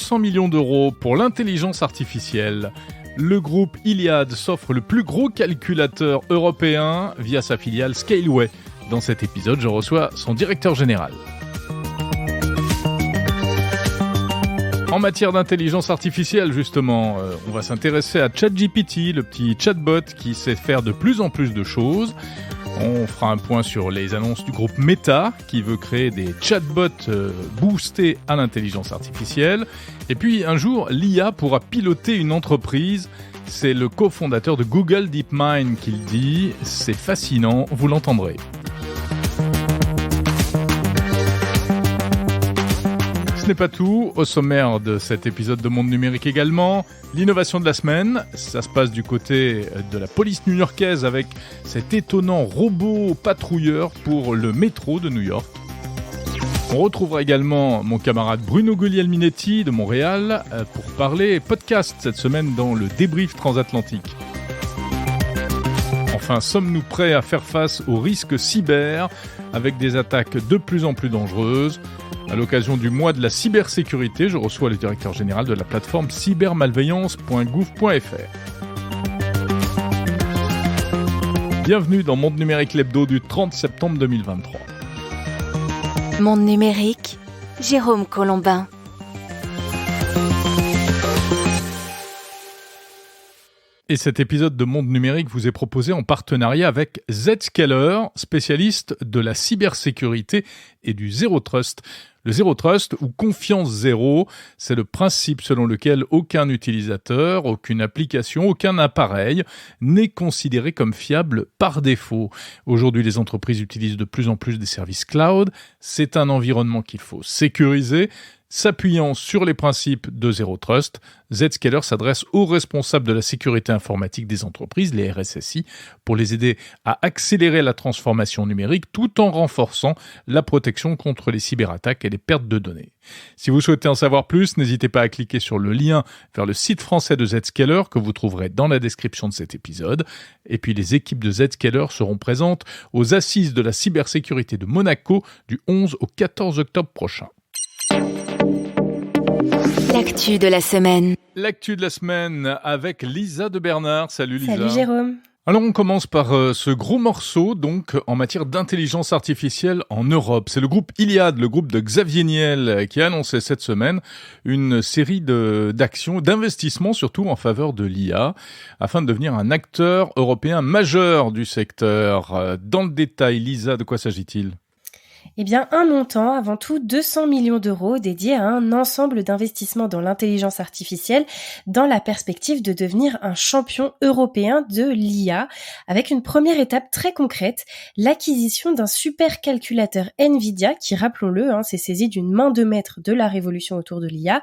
200 millions d'euros pour l'intelligence artificielle. Le groupe Iliad s'offre le plus gros calculateur européen via sa filiale Scaleway. Dans cet épisode, je reçois son directeur général. En matière d'intelligence artificielle, justement, on va s'intéresser à ChatGPT, le petit chatbot qui sait faire de plus en plus de choses. On fera un point sur les annonces du groupe Meta, qui veut créer des chatbots boostés à l'intelligence artificielle. Et puis, un jour, l'IA pourra piloter une entreprise. C'est le cofondateur de Google DeepMind qui le dit. C'est fascinant, vous l'entendrez. Ce n'est pas tout. Au sommaire de cet épisode de Monde Numérique également, l'innovation de la semaine. Ça se passe du côté de la police new-yorkaise avec cet étonnant robot patrouilleur pour le métro de New York. On retrouvera également mon camarade Bruno Guglielminetti de Montréal pour parler podcast cette semaine dans le débrief transatlantique. Enfin, sommes-nous prêts à faire face aux risques cyber avec des attaques de plus en plus dangereuses ? À l'occasion du mois de la cybersécurité, je reçois le directeur général de la plateforme cybermalveillance.gouv.fr. Bienvenue dans Monde Numérique l'hebdo du 30 septembre 2023. Monde Numérique, Jérôme Colombin. Et cet épisode de Monde Numérique vous est proposé en partenariat avec Zscaler, spécialiste de la cybersécurité et du Zero Trust. Le Zero Trust, ou confiance zéro, c'est le principe selon lequel aucun utilisateur, aucune application, aucun appareil n'est considéré comme fiable par défaut. Aujourd'hui, les entreprises utilisent de plus en plus des services cloud. C'est un environnement qu'il faut sécuriser. S'appuyant sur les principes de Zero Trust, Zscaler s'adresse aux responsables de la sécurité informatique des entreprises, les RSSI, pour les aider à accélérer la transformation numérique tout en renforçant la protection contre les cyberattaques et les pertes de données. Si vous souhaitez en savoir plus, n'hésitez pas à cliquer sur le lien vers le site français de Zscaler que vous trouverez dans la description de cet épisode. Et puis les équipes de Zscaler seront présentes aux Assises de la cybersécurité de Monaco du 11 au 14 octobre prochain. L'actu de la semaine. L'actu de la semaine avec Lisa de Bernard. Salut Lisa. Salut Jérôme. Alors on commence par ce gros morceau donc en matière d'intelligence artificielle en Europe. C'est le groupe Iliad, le groupe de Xavier Niel qui a annoncé cette semaine une série d'actions, d'investissements surtout en faveur de l'IA afin de devenir un acteur européen majeur du secteur. Dans le détail, Lisa, de quoi s'agit-il ? Eh bien, un montant, avant tout 200 millions d'euros dédiés à un ensemble d'investissements dans l'intelligence artificielle dans la perspective de devenir un champion européen de l'IA, avec une première étape très concrète, l'acquisition d'un supercalculateur NVIDIA qui, rappelons-le, s'est saisi d'une main de maître de la révolution autour de l'IA,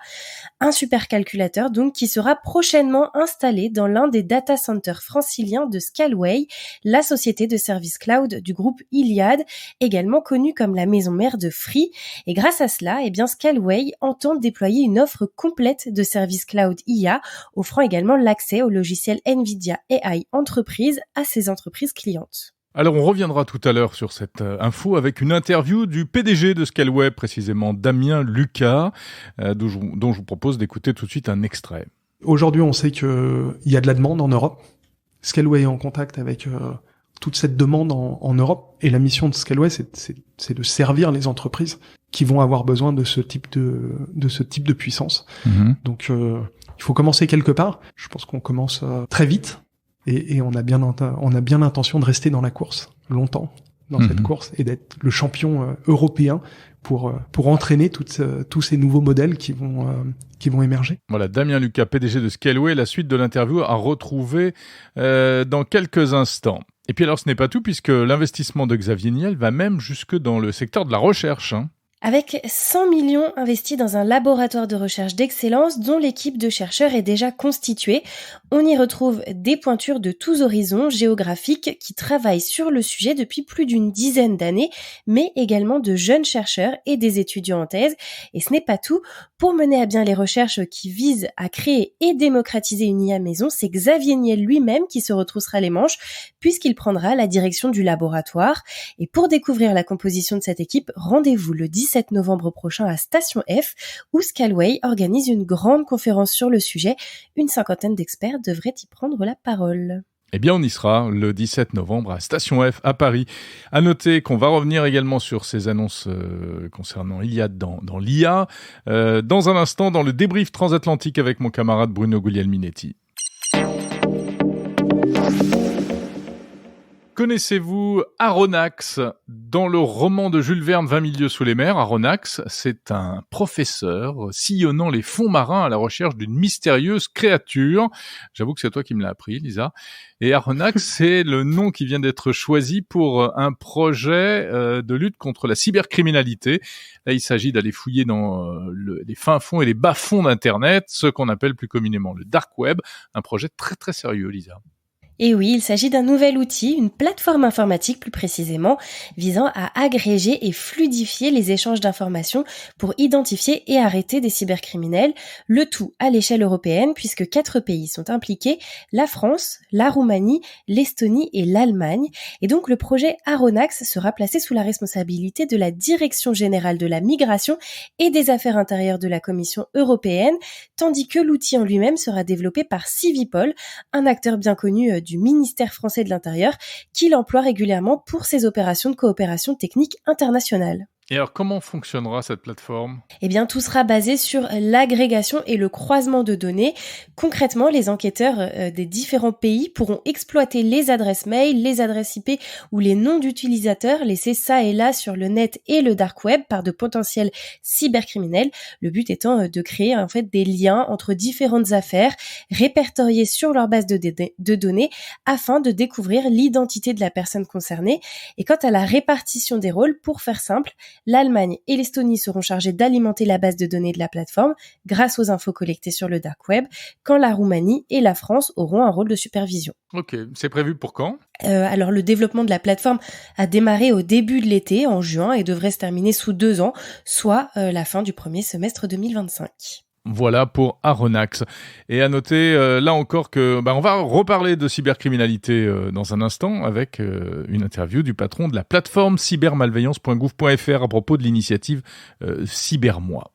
un supercalculateur donc qui sera prochainement installé dans l'un des data centers franciliens de Scaleway, la société de services cloud du groupe Iliad, également connue comme la maison mère de Free. Et grâce à cela, Scaleway entend déployer une offre complète de services cloud IA, offrant également l'accès au logiciel NVIDIA AI Enterprise à ses entreprises clientes. Alors on reviendra tout à l'heure sur cette info avec une interview du PDG de Scaleway, précisément Damien Lucas, dont je vous propose d'écouter tout de suite un extrait. Aujourd'hui, on sait qu'il y a de la demande en Europe. Scaleway est en contact avec toute cette demande en Europe, et la mission de Scaleway, c'est de servir les entreprises qui vont avoir besoin de ce type de puissance. Donc il faut commencer quelque part. Je pense qu'on commence très vite, et on a bien l'intention de rester dans la course longtemps, dans cette course, et d'être le champion européen pour entraîner tous ces nouveaux modèles qui vont émerger. Voilà, Damien Lucas, PDG de Scaleway. La suite de l'interview à retrouver dans quelques instants. Et puis alors, ce n'est pas tout, puisque l'investissement de Xavier Niel va même jusque dans le secteur de la recherche. Avec 100 millions investis dans un laboratoire de recherche d'excellence dont l'équipe de chercheurs est déjà constituée, on y retrouve des pointures de tous horizons géographiques qui travaillent sur le sujet depuis plus d'une dizaine d'années, mais également de jeunes chercheurs et des étudiants en thèse. Et ce n'est pas tout. Pour mener à bien les recherches qui visent à créer et démocratiser une IA maison, c'est Xavier Niel lui-même qui se retroussera les manches, puisqu'il prendra la direction du laboratoire. Et pour découvrir la composition de cette équipe, rendez-vous le 10 17 novembre prochain à Station F, où Scalway organise une grande conférence sur le sujet. Une cinquantaine d'experts devraient y prendre la parole. Eh bien, on y sera le 17 novembre à Station F à Paris. À noter qu'on va revenir également sur ces annonces concernant Iliad dans l'IA. Dans un instant, dans le débrief transatlantique avec mon camarade Bruno Guglielminetti. Connaissez-vous Aronnax? Dans le roman de Jules Verne, 20 000 lieues sous les mers, Aronnax, c'est un professeur sillonnant les fonds marins à la recherche d'une mystérieuse créature. J'avoue que c'est toi qui me l'as appris, Lisa. Et Aronnax, c'est le nom qui vient d'être choisi pour un projet de lutte contre la cybercriminalité. Là, il s'agit d'aller fouiller dans les fins fonds et les bas fonds d'Internet, ce qu'on appelle plus communément le dark web. Un projet très très sérieux, Lisa. Et oui, il s'agit d'un nouvel outil, une plateforme informatique plus précisément, visant à agréger et fluidifier les échanges d'informations pour identifier et arrêter des cybercriminels, le tout à l'échelle européenne puisque 4 pays sont impliqués, la France, la Roumanie, l'Estonie et l'Allemagne. Et donc le projet Aronnax sera placé sous la responsabilité de la Direction générale de la migration et des affaires intérieures de la Commission européenne, tandis que l'outil en lui-même sera développé par Civipol, un acteur bien connu du ministère français de l'Intérieur, qui l'emploie régulièrement pour ses opérations de coopération technique internationale. Et alors, comment fonctionnera cette plateforme ? Eh bien, tout sera basé sur l'agrégation et le croisement de données. Concrètement, les enquêteurs des différents pays pourront exploiter les adresses mail, les adresses IP ou les noms d'utilisateurs laissés ça et là sur le net et le dark web par de potentiels cybercriminels. Le but étant de créer en fait des liens entre différentes affaires répertoriées sur leur base de données afin de découvrir l'identité de la personne concernée. Et quant à la répartition des rôles, pour faire simple, l'Allemagne et l'Estonie seront chargés d'alimenter la base de données de la plateforme grâce aux infos collectées sur le dark web, quand la Roumanie et la France auront un rôle de supervision. Ok, c'est prévu pour quand ? Alors le développement de la plateforme a démarré au début de l'été, en juin, et devrait se terminer sous 2 ans, soit la fin du premier semestre 2025. Voilà pour Aronnax. Et à noter, là encore, que on va reparler de cybercriminalité dans un instant avec une interview du patron de la plateforme cybermalveillance.gouv.fr à propos de l'initiative Cybermois.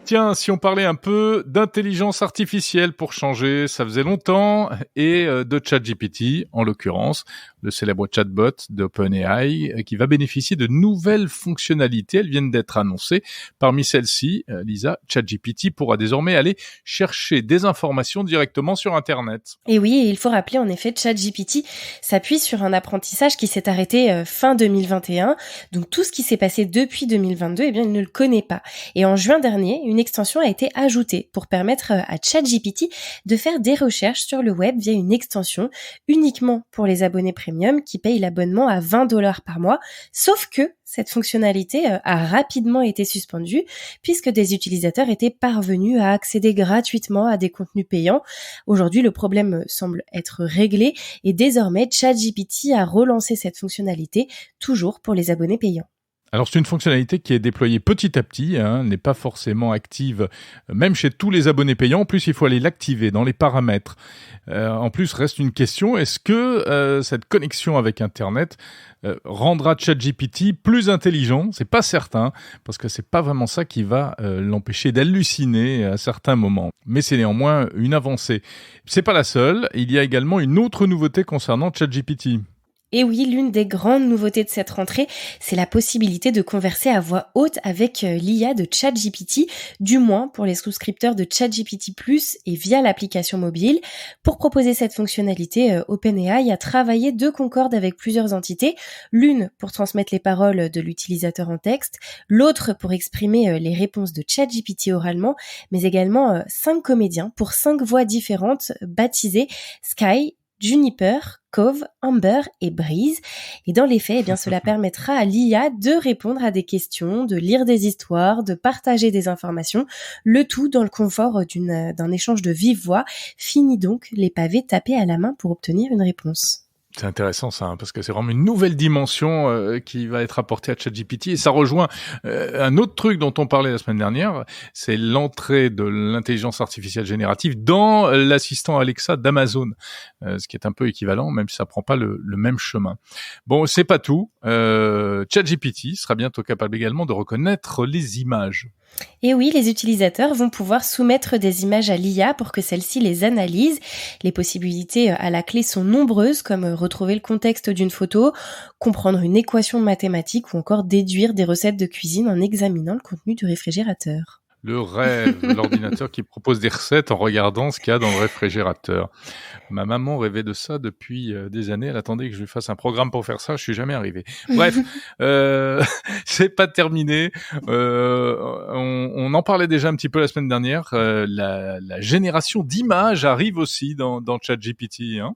Tiens, si on parlait un peu d'intelligence artificielle pour changer, ça faisait longtemps, et de ChatGPT, en l'occurrence, le célèbre chatbot d'OpenAI, qui va bénéficier de nouvelles fonctionnalités. Elles viennent d'être annoncées. Parmi celles-ci, Lisa, ChatGPT pourra désormais aller chercher des informations directement sur Internet. Et oui, il faut rappeler en effet, ChatGPT s'appuie sur un apprentissage qui s'est arrêté fin 2021. Donc tout ce qui s'est passé depuis 2022, eh bien, il ne le connaît pas. Et en juin dernier, une extension a été ajoutée pour permettre à ChatGPT de faire des recherches sur le web via une extension uniquement pour les abonnés premium qui payent l'abonnement à $20 par mois. Sauf que cette fonctionnalité a rapidement été suspendue puisque des utilisateurs étaient parvenus à accéder gratuitement à des contenus payants. Aujourd'hui, le problème semble être réglé et désormais ChatGPT a relancé cette fonctionnalité toujours pour les abonnés payants. Alors c'est une fonctionnalité qui est déployée petit à petit, n'est pas forcément active même chez tous les abonnés payants. En plus, il faut aller l'activer dans les paramètres. En plus, reste une question, est-ce que cette connexion avec Internet rendra ChatGPT plus intelligent ? C'est pas certain, parce que c'est pas vraiment ça qui va l'empêcher d'halluciner à certains moments. Mais c'est néanmoins une avancée. C'est pas la seule, il y a également une autre nouveauté concernant ChatGPT. Et oui, l'une des grandes nouveautés de cette rentrée, c'est la possibilité de converser à voix haute avec l'IA de ChatGPT, du moins pour les souscripteurs de ChatGPT Plus et via l'application mobile. Pour proposer cette fonctionnalité, OpenAI a travaillé de concorde avec plusieurs entités, l'une pour transmettre les paroles de l'utilisateur en texte, l'autre pour exprimer les réponses de ChatGPT oralement, mais également 5 comédiens pour 5 voix différentes baptisées Sky, Juniper, Cove, Amber et Breeze. Et dans les faits, eh bien, cela permettra à l'IA de répondre à des questions, de lire des histoires, de partager des informations, le tout dans le confort d'un échange de vive voix. Fini donc les pavés tapés à la main pour obtenir une réponse. C'est intéressant ça, parce que c'est vraiment une nouvelle dimension qui va être apportée à ChatGPT, et ça rejoint un autre truc dont on parlait la semaine dernière, c'est l'entrée de l'intelligence artificielle générative dans l'assistant Alexa d'Amazon, ce qui est un peu équivalent, même si ça prend pas le même chemin. Bon, c'est pas tout. ChatGPT sera bientôt capable également de reconnaître les images. Et oui, les utilisateurs vont pouvoir soumettre des images à l'IA pour que celle-ci les analyse. Les possibilités à la clé sont nombreuses, comme retrouver le contexte d'une photo, comprendre une équation mathématique ou encore déduire des recettes de cuisine en examinant le contenu du réfrigérateur. Le rêve, l'ordinateur qui propose des recettes en regardant ce qu'il y a dans le réfrigérateur. Ma maman rêvait de ça depuis des années. Elle attendait que je lui fasse un programme pour faire ça. Je suis jamais arrivé. Bref, c'est pas terminé. On en parlait déjà un petit peu la semaine dernière. La génération d'images arrive aussi dans ChatGPT, hein.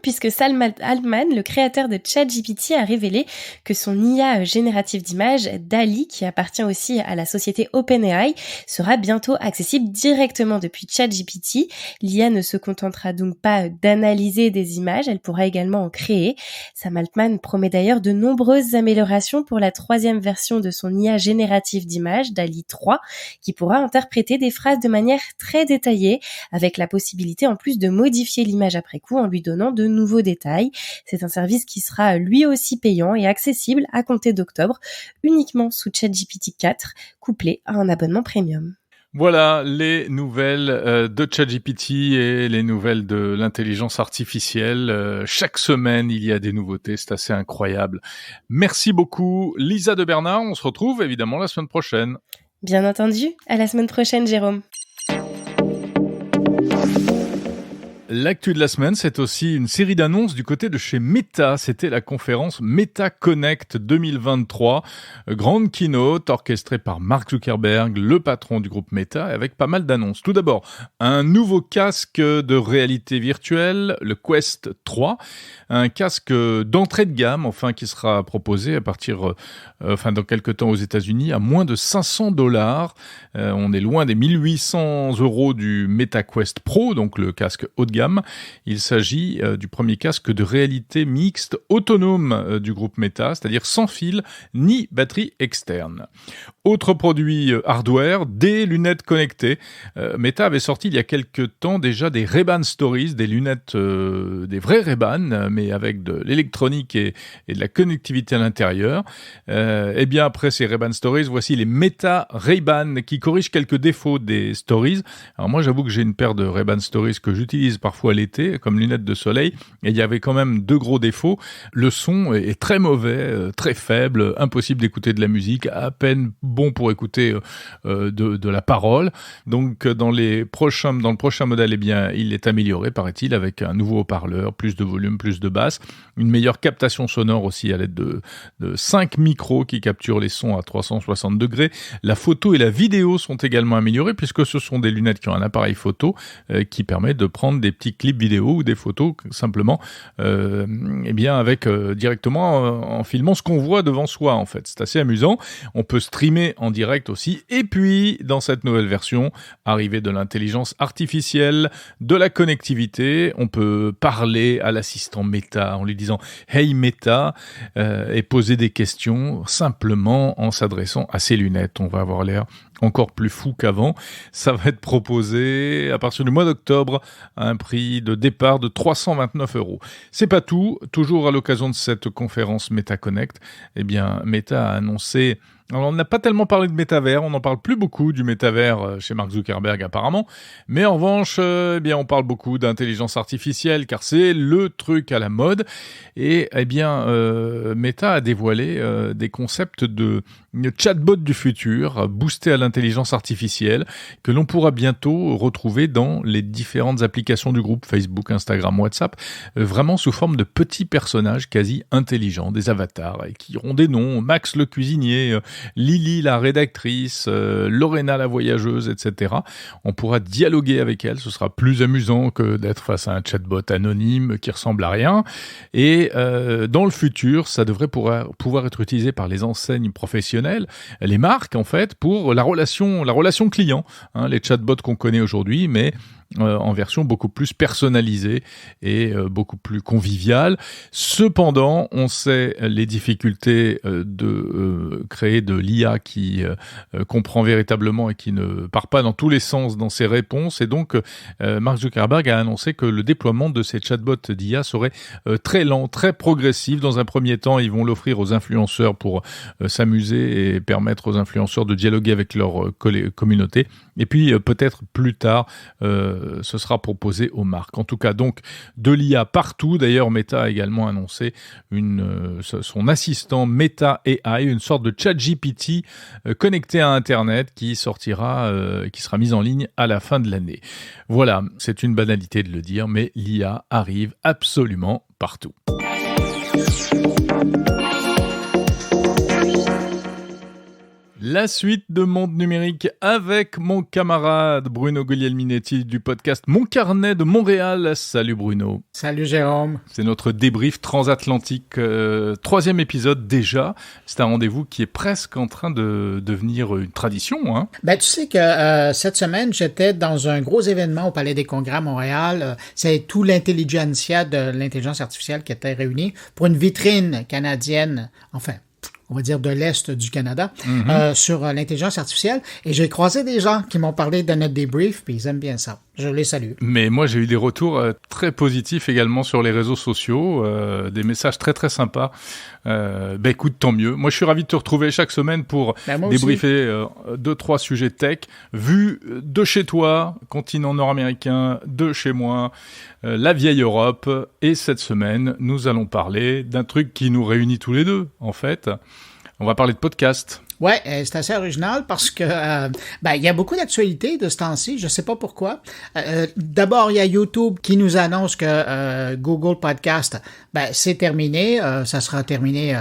Puisque Salman Altman, le créateur de ChatGPT, a révélé que son IA générative d'images, DALL-E, qui appartient aussi à la société OpenAI, sera bientôt accessible directement depuis ChatGPT. L'IA ne se contentera donc pas d'analyser des images, elle pourra également en créer. Sam Altman promet d'ailleurs de nombreuses améliorations pour la 3e version de son IA générative d'images, DALL-E 3, qui pourra interpréter des phrases de manière très détaillée, avec la possibilité en plus de modifier l'image après coup en lui donnant de nouveaux détails. C'est un service qui sera lui aussi payant et accessible à compter d'octobre, uniquement sous ChatGPT 4, couplé à un abonnement premium. Voilà les nouvelles de ChatGPT et les nouvelles de l'intelligence artificielle. Chaque semaine, il y a des nouveautés, c'est assez incroyable. Merci beaucoup Lisa de Bernard, on se retrouve évidemment la semaine prochaine. Bien entendu, à la semaine prochaine Jérôme. L'actu de la semaine, c'est aussi une série d'annonces du côté de chez Meta. C'était la conférence Meta Connect 2023. Grande keynote orchestrée par Mark Zuckerberg, le patron du groupe Meta, avec pas mal d'annonces. Tout d'abord, un nouveau casque de réalité virtuelle, le Quest 3. Un casque d'entrée de gamme, qui sera proposé à partir, dans quelques temps aux États-Unis, à moins de $500. On est loin des 1800 € du Meta Quest Pro, donc le casque haut de gamme. Il s'agit du premier casque de réalité mixte autonome du groupe Meta, c'est-à-dire sans fil ni batterie externe. Autre produit hardware, des lunettes connectées. Meta avait sorti il y a quelques temps déjà des Ray-Ban Stories, des lunettes, des vrais Ray-Ban, mais avec de l'électronique et de la connectivité à l'intérieur. Et bien après ces Ray-Ban Stories, voici les Meta Ray-Ban qui corrigent quelques défauts des Stories. Alors moi j'avoue que j'ai une paire de Ray-Ban Stories que j'utilise parfois l'été comme lunettes de soleil, et il y avait quand même 2 gros défauts. Le son est très mauvais, très faible, impossible d'écouter de la musique, à peine bon pour écouter de la parole. Donc dans le prochain modèle, il est amélioré, paraît-il, avec un nouveau haut-parleur, plus de volume, plus de basse, une meilleure captation sonore aussi à l'aide de 5 micros qui capturent les sons à 360 degrés. La photo et la vidéo sont également améliorées puisque ce sont des lunettes qui ont un appareil photo qui permet de prendre des petits clips vidéo ou des photos simplement avec directement en filmant ce qu'on voit devant soi en fait. C'est assez amusant. On peut streamer en direct aussi. Et puis dans cette nouvelle version, arrivée de l'intelligence artificielle, de la connectivité, on peut parler à l'assistant Meta en lui disant Hey Meta et poser des questions simplement en s'adressant à ses lunettes. On va avoir l'air encore plus fou qu'avant. Ça va être proposé à partir du mois d'octobre à un prix de départ de 329 €. C'est pas tout. Toujours à l'occasion de cette conférence Meta Connect, Meta a annoncé. Alors, on n'a pas tellement parlé de métavers, on n'en parle plus beaucoup du métavers chez Mark Zuckerberg apparemment, mais en revanche, on parle beaucoup d'intelligence artificielle car c'est le truc à la mode et Meta a dévoilé des concepts de chatbot du futur, boosté à l'intelligence artificielle, que l'on pourra bientôt retrouver dans les différentes applications du groupe Facebook, Instagram, WhatsApp, vraiment sous forme de petits personnages quasi intelligents, des avatars, et qui auront des noms, Max le cuisinier, Lily la rédactrice, Lorena la voyageuse, etc. On pourra dialoguer avec elle, ce sera plus amusant que d'être face à un chatbot anonyme qui ressemble à rien. Et dans le futur, ça devrait pouvoir être utilisé par les enseignes professionnelles, les marques en fait, pour la relation client. Les chatbots qu'on connaît aujourd'hui, mais en version beaucoup plus personnalisée et beaucoup plus conviviale. Cependant, on sait les difficultés de créer de l'IA qui comprend véritablement et qui ne part pas dans tous les sens dans ses réponses. Et donc, Mark Zuckerberg a annoncé que le déploiement de ces chatbots d'IA serait très lent, très progressif. Dans un premier temps, ils vont l'offrir aux influenceurs pour s'amuser et permettre aux influenceurs de dialoguer avec leur communauté. Et puis, peut-être plus tard, ce sera proposé aux marques. En tout cas, donc, de l'IA partout. D'ailleurs, Meta a également annoncé son assistant Meta AI, une sorte de ChatGPT connecté à Internet qui sortira, qui sera mise en ligne à la fin de l'année. Voilà, c'est une banalité de le dire, mais l'IA arrive absolument partout. La suite de Monde Numérique avec mon camarade Bruno Guglielminetti du podcast Mon Carnet de Montréal. Salut Bruno. Salut Jérôme. C'est notre débrief transatlantique, 3e épisode déjà. C'est un rendez-vous qui est presque en train de devenir une tradition. Hein. Ben, tu sais que cette semaine, j'étais dans un gros événement au Palais des Congrès à Montréal. C'est tout l'intelligentsia de l'intelligence artificielle qui était réunie pour une vitrine canadienne, enfin, on va dire de l'Est du Canada, sur l'intelligence artificielle. Et j'ai croisé des gens qui m'ont parlé de notre débrief, puis ils aiment bien ça. Je les salue. Mais moi, j'ai eu des retours très positifs également sur les réseaux sociaux, des messages très très sympas. Écoute, tant mieux. Moi, je suis ravi de te retrouver chaque semaine pour débriefer 2-3 sujets tech, vus de chez toi, continent nord-américain, de chez moi, la vieille Europe. Et cette semaine, nous allons parler d'un truc qui nous réunit tous les deux, en fait. On va parler de podcast. Ouais, c'est assez original parce que il y a beaucoup d'actualités de ce temps-ci, je sais pas pourquoi. D'abord, il y a YouTube qui nous annonce que Google Podcast, c'est terminé, ça sera terminé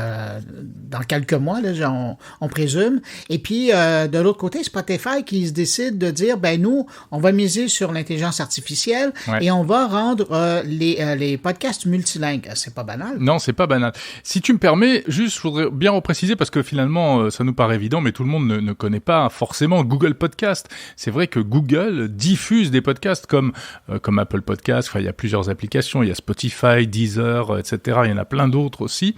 dans quelques mois, là, on présume. Et puis de l'autre côté, Spotify qui se décide de dire nous, on va miser sur l'intelligence artificielle et on va rendre les podcasts multilingues. C'est pas banal. Non, c'est pas banal. Si tu me permets, juste je voudrais bien repréciser parce que finalement ça nous paraît évident, mais tout le monde ne connaît pas forcément Google Podcast. C'est vrai que Google diffuse des podcasts comme Apple Podcast. Enfin, il y a plusieurs applications. Il y a Spotify, Deezer, etc. Il y en a plein d'autres aussi.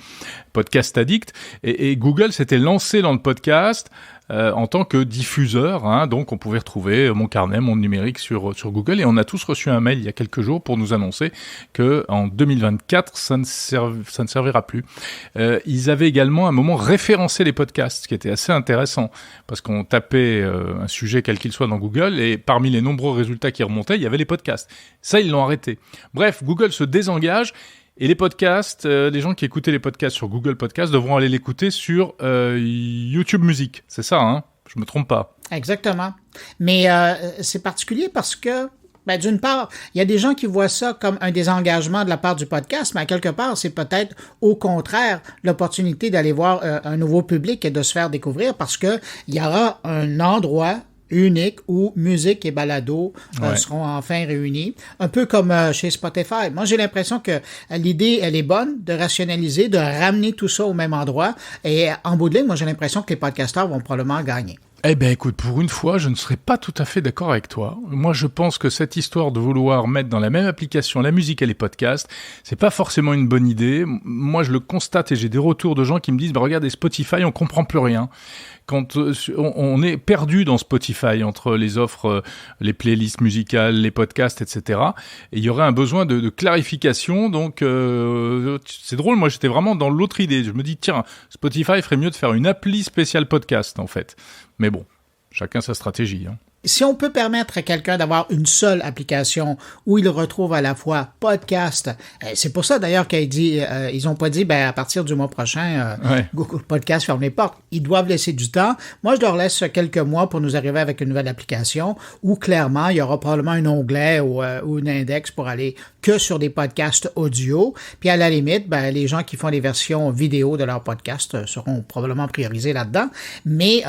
Podcast Addict. Et Google s'était lancé dans le podcast en tant que diffuseur, hein, donc on pouvait retrouver Mon Carnet, Monde Numérique sur Google, et on a tous reçu un mail il y a quelques jours pour nous annoncer que en 2024 ça ne servira plus. Ils avaient également à un moment référencé les podcasts, ce qui était assez intéressant parce qu'on tapait un sujet quel qu'il soit dans Google et parmi les nombreux résultats qui remontaient, il y avait les podcasts. Ça, ils l'ont arrêté. Bref, Google se désengage. Et les podcasts, les gens qui écoutaient les podcasts sur Google Podcasts devront aller l'écouter sur YouTube Music. C'est ça, hein? Je me trompe pas. Exactement. Mais c'est particulier parce que, d'une part, il y a des gens qui voient ça comme un désengagement de la part du podcast, mais à quelque part, c'est peut-être au contraire l'opportunité d'aller voir un nouveau public et de se faire découvrir parce que il y aura un endroit unique où musique et balado seront enfin réunis. Un peu comme chez Spotify. Moi, j'ai l'impression que l'idée, elle est bonne de rationaliser, de ramener tout ça au même endroit. Et en bout de ligne, moi, j'ai l'impression que les podcasteurs vont probablement gagner. Eh ben, écoute, pour une fois, je ne serais pas tout à fait d'accord avec toi. Moi, je pense que cette histoire de vouloir mettre dans la même application la musique et les podcasts, c'est pas forcément une bonne idée. Moi, je le constate et j'ai des retours de gens qui me disent, regardez Spotify, on comprend plus rien. Quand on est perdu dans Spotify entre les offres, les playlists musicales, les podcasts, etc. Et il y aurait un besoin de clarification. Donc, c'est drôle. Moi, j'étais vraiment dans l'autre idée. Je me dis, tiens, Spotify ferait mieux de faire une appli spéciale podcast, en fait. Mais bon, chacun sa stratégie, hein. Si on peut permettre à quelqu'un d'avoir une seule application où il retrouve à la fois podcast, c'est pour ça d'ailleurs qu'ils dit, ils ont pas dit à partir du mois prochain Google Podcast ferme les portes. Ils doivent laisser du temps. Moi, je leur laisse quelques mois pour nous arriver avec une nouvelle application où clairement il y aura probablement un onglet ou un index pour aller que sur des podcasts audio. Puis à la limite, les gens qui font les versions vidéo de leur podcast seront probablement priorisés là-dedans. Mais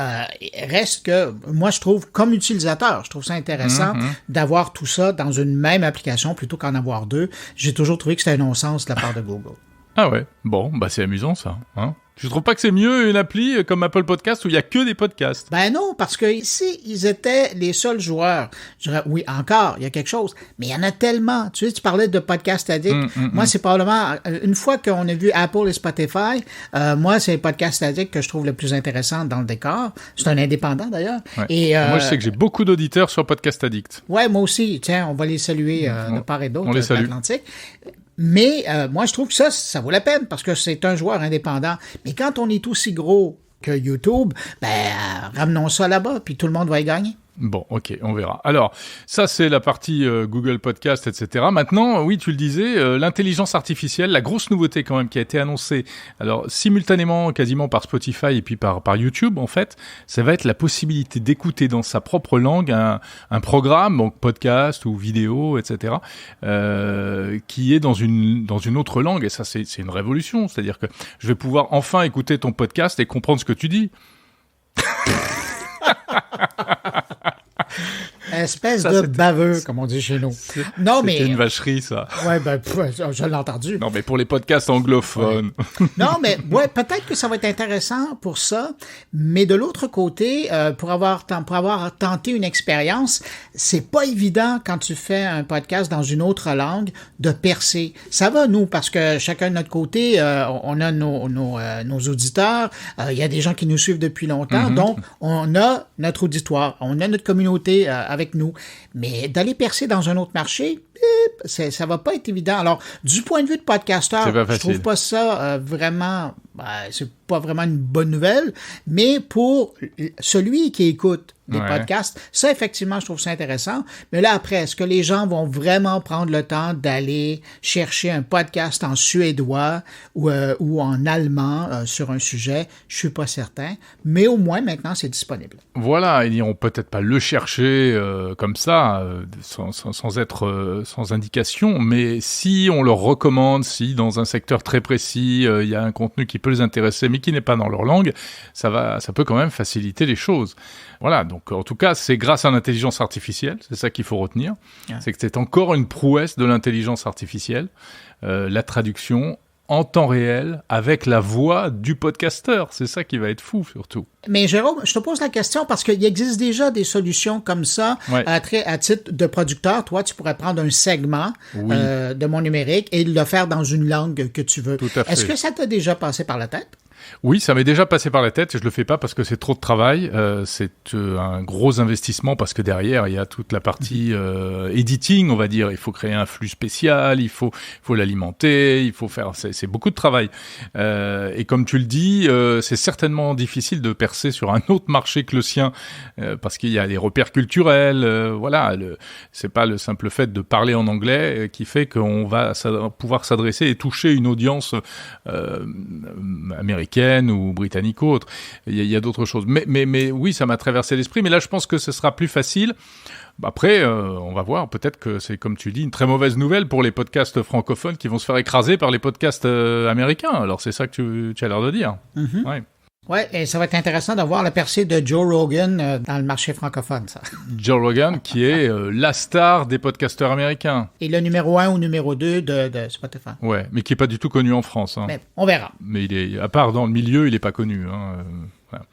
reste que moi je trouve comme utilisateur, je trouve ça intéressant d'avoir tout ça dans une même application plutôt qu'en avoir deux. J'ai toujours trouvé que c'était un non-sens de la part de Google. Ah ouais, bon, bah c'est amusant ça. Hein. Tu trouves pas que c'est mieux une appli comme Apple Podcast où il y a que des podcasts? Ben non, parce que ici, ils étaient les seuls joueurs. Je dirais, oui, encore, il y a quelque chose. Mais il y en a tellement. Tu sais, tu parlais de Podcast Addict. Moi, c'est probablement, une fois qu'on a vu Apple et Spotify, moi, c'est Podcast Addict que je trouve le plus intéressant dans le décor. C'est un indépendant, d'ailleurs. Ouais. Et, moi, je sais que j'ai beaucoup d'auditeurs sur Podcast Addict. Ouais, moi aussi. Tiens, on va les saluer de part et d'autre de l'Atlantique. Mais moi, je trouve que ça vaut la peine parce que c'est un joueur indépendant. Mais quand on est aussi gros que YouTube, ramenons ça là-bas, puis tout le monde va y gagner. Bon, ok, on verra. Alors, ça, c'est la partie Google Podcast, etc. Maintenant, oui, tu le disais, l'intelligence artificielle, la grosse nouveauté quand même qui a été annoncée, alors simultanément quasiment par Spotify et puis par YouTube, en fait, ça va être la possibilité d'écouter dans sa propre langue un programme, donc podcast ou vidéo, etc., qui est dans une autre langue. Et ça, c'est une révolution. C'est-à-dire que je vais pouvoir enfin écouter ton podcast et comprendre ce que tu dis. Espèce de baveux, comme on dit chez nous. C'était une vacherie, ça. Ouais, je l'ai entendu. Non, mais pour les podcasts anglophones. Ouais. Non, mais ouais, peut-être que ça va être intéressant pour ça, mais de l'autre côté, pour avoir tenté une expérience, c'est pas évident quand tu fais un podcast dans une autre langue de percer. Ça va, nous, parce que chacun de notre côté, on a nos auditeurs, il y a des gens qui nous suivent depuis longtemps, donc on a notre auditoire, on a notre communauté avec nous. Mais d'aller percer dans un autre marché, ça va pas être évident. Alors, du point de vue de podcasteur, je trouve pas ça vraiment... c'est pas vraiment une bonne nouvelle, mais pour celui qui écoute des podcasts, ça, effectivement, je trouve ça intéressant. Mais là, après, est-ce que les gens vont vraiment prendre le temps d'aller chercher un podcast en suédois ou en allemand sur un sujet? Je suis pas certain. Mais au moins, maintenant, c'est disponible. Voilà, ils n'iront peut-être pas le chercher comme ça, sans indication, mais si on leur recommande, si dans un secteur très précis, il y a un contenu qui peut les intéresser, mais qui n'est pas dans leur langue, ça peut quand même faciliter les choses. Voilà, donc en tout cas, c'est grâce à l'intelligence artificielle, c'est ça qu'il faut retenir. Ouais. C'est que c'est encore une prouesse de l'intelligence artificielle, la traduction en temps réel avec la voix du podcasteur. C'est ça qui va être fou, surtout. Mais Jérôme, je te pose la question parce qu'il existe déjà des solutions comme ça à titre de producteur. Toi, tu pourrais prendre un segment de Mon Numérique et le faire dans une langue que tu veux. Tout à fait. Est-ce que ça t'a déjà passé par la tête? Oui, ça m'est déjà passé par la tête et je le fais pas parce que c'est trop de travail. C'est un gros investissement parce que derrière, il y a toute la partie editing, on va dire. Il faut créer un flux spécial, il faut l'alimenter, il faut faire... C'est beaucoup de travail. Et comme tu le dis, c'est certainement difficile de percer sur un autre marché que le sien parce qu'il y a les repères culturels. Voilà, c'est pas le simple fait de parler en anglais qui fait qu'on va pouvoir s'adresser et toucher une audience américaine ou britannique ou autre. Il y a d'autres choses. Mais oui, ça m'a traversé l'esprit. Mais là, je pense que ce sera plus facile. Après, on va voir. Peut-être que c'est, comme tu dis, une très mauvaise nouvelle pour les podcasts francophones qui vont se faire écraser par les podcasts américains. Alors, c'est ça que tu as l'air de dire. Mm-hmm. Ouais. Ouais, et ça va être intéressant de voir la percée de Joe Rogan dans le marché francophone, ça. Joe Rogan, qui est la star des podcasteurs américains. Et le numéro 1 ou numéro 2 de Spotify. Ouais, mais qui est pas du tout connu en France. Hein. Mais on verra. Mais il est, à part dans le milieu, il est pas connu. Hein. Voilà.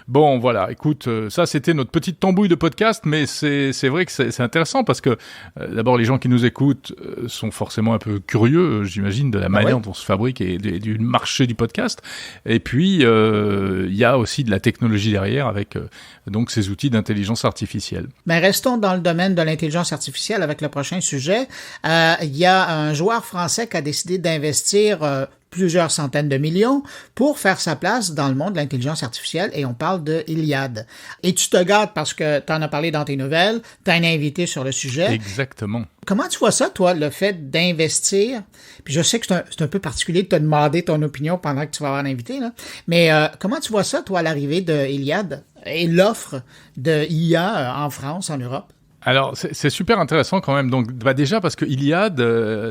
Bon, voilà, écoute, ça c'était notre petite tambouille de podcast, mais c'est vrai que c'est intéressant parce que d'abord les gens qui nous écoutent sont forcément un peu curieux, j'imagine, de la manière dont on se fabrique et du marché du podcast. Et puis il y a aussi de la technologie derrière avec donc ces outils d'intelligence artificielle. Mais restons dans le domaine de l'intelligence artificielle avec le prochain sujet. Il y a un joueur français qui a décidé d'investir plusieurs centaines de millions pour faire sa place dans le monde de l'intelligence artificielle et on parle de Iliad. Et tu te gâtes parce que tu en as parlé dans tes nouvelles, tu as un invité sur le sujet. Exactement. Comment tu vois ça, toi, le fait d'investir? Puis je sais que c'est un peu particulier de te demander ton opinion pendant que tu vas avoir un invité, là. Mais comment tu vois ça, toi, à l'arrivée de Iliad et l'offre de IA en France, en Europe? Alors, c'est super intéressant quand même. Donc, déjà parce que Iliad,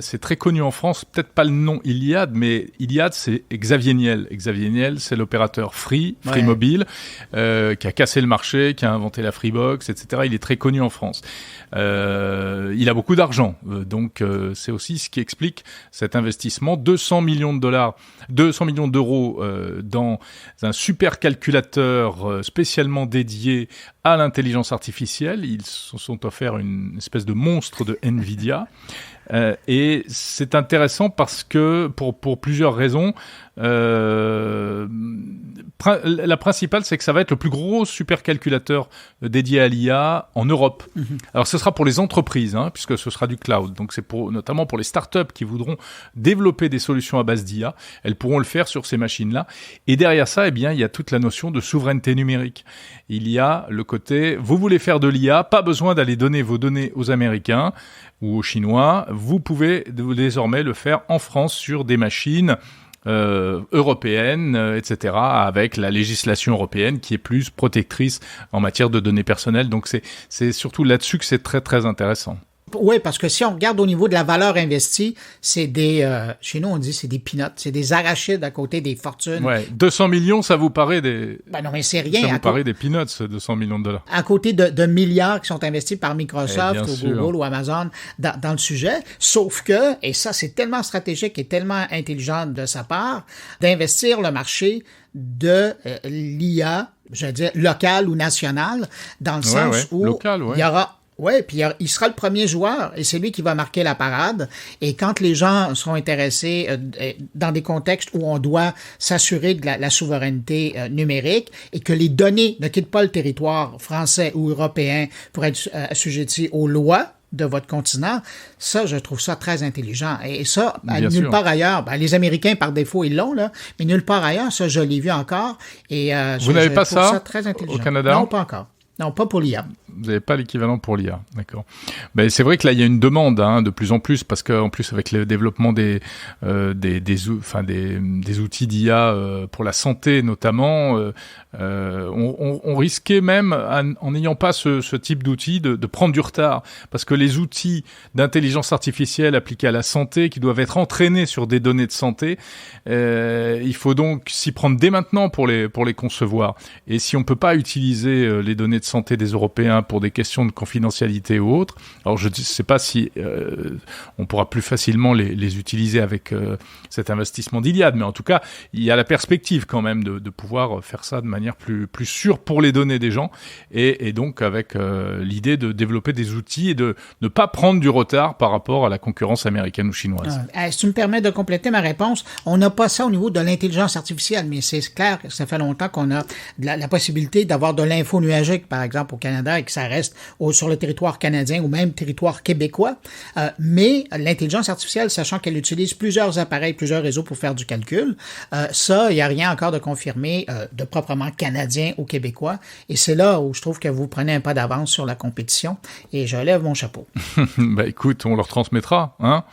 c'est très connu en France. Peut-être pas le nom Iliad, mais Iliad, c'est Xavier Niel. Xavier Niel, c'est l'opérateur Free Mobile, qui a cassé le marché, qui a inventé la Freebox, etc. Il est très connu en France. Il a beaucoup d'argent. Donc, c'est aussi ce qui explique cet investissement. 200 millions d'euros dans un supercalculateur spécialement dédié à l'intelligence artificielle. Ils se sont offerts une espèce de monstre de Nvidia. Et c'est intéressant parce que, pour plusieurs raisons, la principale, c'est que ça va être le plus gros supercalculateur dédié à l'IA en Europe. Alors, ce sera pour les entreprises, puisque ce sera du cloud. Donc, c'est notamment pour les startups qui voudront développer des solutions à base d'IA. Elles pourront le faire sur ces machines-là. Et derrière ça, il y a toute la notion de souveraineté numérique. Il y a le côté, vous voulez faire de l'IA, pas besoin d'aller donner vos données aux Américains ou aux Chinois. Vous pouvez désormais le faire en France sur des machines européennes, etc., avec la législation européenne qui est plus protectrice en matière de données personnelles. Donc c'est surtout là-dessus que c'est très très intéressant. Oui, parce que si on regarde au niveau de la valeur investie, c'est chez nous on dit c'est des peanuts, c'est des arachides à côté des fortunes. Ouais, 200 millions, ça vous paraît des... Ben non, mais c'est rien. Ça vous paraît des peanuts, 200 millions de dollars. À côté de milliards qui sont investis par Microsoft ou Google ou Amazon dans le sujet. Sauf que, et ça c'est tellement stratégique et tellement intelligent de sa part, d'investir le marché de l'IA, je veux dire, locale ou nationale, dans le sens où local, il y aura... Oui, puis il sera le premier joueur et c'est lui qui va marquer la parade. Et quand les gens seront intéressés dans des contextes où on doit s'assurer de la souveraineté numérique et que les données ne quittent pas le territoire français ou européen pour être assujettis aux lois de votre continent, ça, je trouve ça très intelligent. Et ça, nulle part ailleurs, les Américains, par défaut, ils l'ont, là, mais nulle part ailleurs, ça, je l'ai vu encore. Et vous n'avez pas ça très intelligent. Au Canada? Non, pas encore. Non, pas pour l'IA. Vous n'avez pas l'équivalent pour l'IA, d'accord. Mais c'est vrai que là, il y a une demande de plus en plus, parce qu'en plus, avec le développement des outils d'IA pour la santé notamment, on risquait même, en n'ayant pas ce type d'outils, de prendre du retard. Parce que les outils d'intelligence artificielle appliqués à la santé, qui doivent être entraînés sur des données de santé, il faut donc s'y prendre dès maintenant pour les concevoir. Et si on ne peut pas utiliser les données de santé des Européens pour des questions de confidentialité ou autres, alors je ne sais pas si on pourra plus facilement les utiliser avec cet investissement d'Iliad, mais en tout cas, il y a la perspective quand même de pouvoir faire ça de manière plus sûre pour les données des gens, et donc avec l'idée de développer des outils et de ne pas prendre du retard par rapport à la concurrence américaine ou chinoise. Si tu me permets de compléter ma réponse, on n'a pas ça au niveau de l'intelligence artificielle, mais c'est clair que ça fait longtemps qu'on a la possibilité d'avoir de l'info nuagique, par exemple, au Canada, et que ça reste sur le territoire canadien ou même territoire québécois. Mais l'intelligence artificielle, sachant qu'elle utilise plusieurs appareils, plusieurs réseaux pour faire du calcul, ça, il n'y a rien encore de confirmé de proprement canadien ou québécois. Et c'est là où je trouve que vous prenez un pas d'avance sur la compétition. Et je lève mon chapeau. Écoute, on leur transmettra, hein.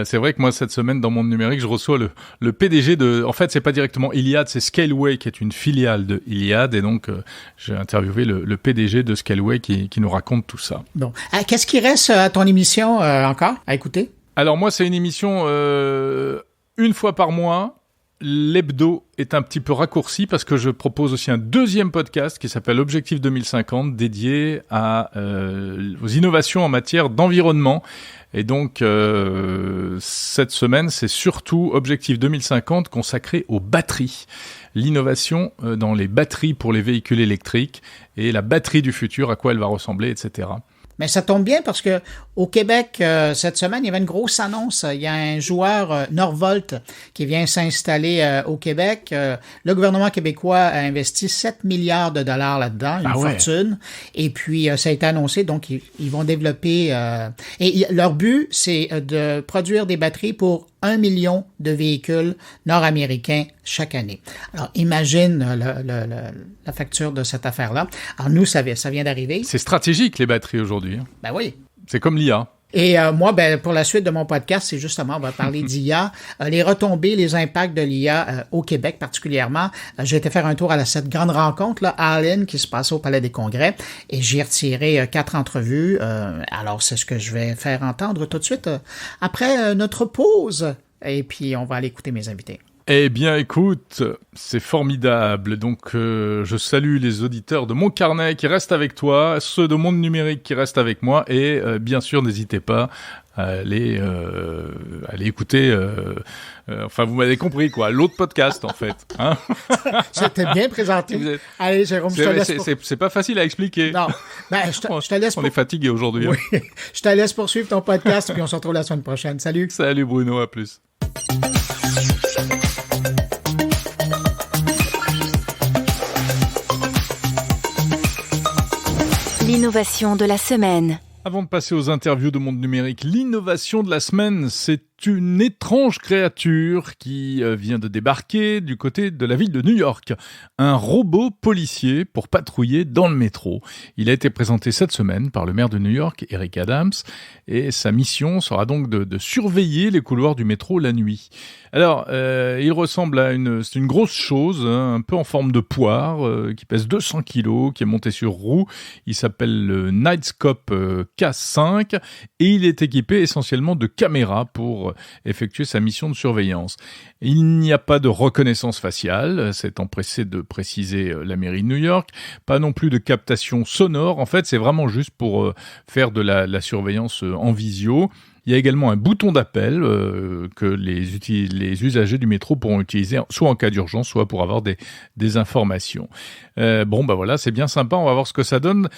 C'est vrai que moi, cette semaine, dans Monde Numérique, je reçois le PDG de... En fait, c'est pas directement Iliad, c'est Scaleway, qui est une filiale de Iliad. Et donc, j'ai interviewé le PDG de Scaleway qui nous raconte tout ça. Bon. Qu'est-ce qui reste à ton émission encore à écouter? Alors, moi, c'est une émission une fois par mois. L'hebdo est un petit peu raccourci parce que je propose aussi un deuxième podcast qui s'appelle Objectif 2050, dédié aux innovations en matière d'environnement. Et donc, cette semaine, c'est surtout Objectif 2050 consacré aux batteries. L'innovation dans les batteries pour les véhicules électriques et la batterie du futur, à quoi elle va ressembler, etc. Mais ça tombe bien parce que au Québec, cette semaine, il y avait une grosse annonce. Il y a un joueur, Norvolt, qui vient s'installer au Québec. Le gouvernement québécois a investi 7 milliards de dollars là-dedans, une fortune. Et puis, ça a été annoncé, donc ils vont développer... et leur but, c'est de produire des batteries pour 1 million de véhicules nord-américains chaque année. Alors, imagine la facture de cette affaire-là. Alors, nous, ça vient d'arriver. C'est stratégique, les batteries, aujourd'hui. Ben oui. C'est comme l'IA. Et moi, pour la suite de mon podcast, c'est justement, on va parler d'IA, les retombées, les impacts de l'IA au Québec particulièrement. J'ai été faire un tour à cette grande rencontre, là, Allen, qui se passait au Palais des Congrès, et j'ai retiré 4 entrevues. Alors, c'est ce que je vais faire entendre tout de suite après notre pause. Et puis, on va aller écouter mes invités. Eh bien, écoute, c'est formidable. Donc, je salue les auditeurs de Mon Carnet qui restent avec toi, ceux de Monde Numérique qui restent avec moi, et bien sûr, n'hésitez pas à aller écouter. Enfin, vous m'avez compris, quoi. L'autre podcast, en fait. Hein. C'était bien présenté. Allez, Jérôme, je te laisse. C'est pas facile à expliquer. Non. Je te laisse. On est fatigué aujourd'hui. Oui. Hein. Je te laisse poursuivre ton podcast, puis on se retrouve la semaine prochaine. Salut. Salut, Bruno. À plus. L'innovation de la semaine. Avant de passer aux interviews de Monde Numérique, l'innovation de la semaine, c'est une étrange créature qui vient de débarquer du côté de la ville de New York. Un robot policier pour patrouiller dans le métro. Il a été présenté cette semaine par le maire de New York, Eric Adams, et sa mission sera donc de surveiller les couloirs du métro la nuit. Alors, il ressemble à c'est une grosse chose, hein, un peu en forme de poire, qui pèse 200 kilos, qui est monté sur roue. Il s'appelle le Knightscope K5 et il est équipé essentiellement de caméras pour effectuer sa mission de surveillance. Il n'y a pas de reconnaissance faciale, c'est empressé de préciser la mairie de New York, pas non plus de captation sonore, en fait c'est vraiment juste pour faire de la surveillance en visio. Il y a également un bouton d'appel que les usagers du métro pourront utiliser soit en cas d'urgence, soit pour avoir des informations. Voilà, c'est bien sympa, on va voir ce que ça donne.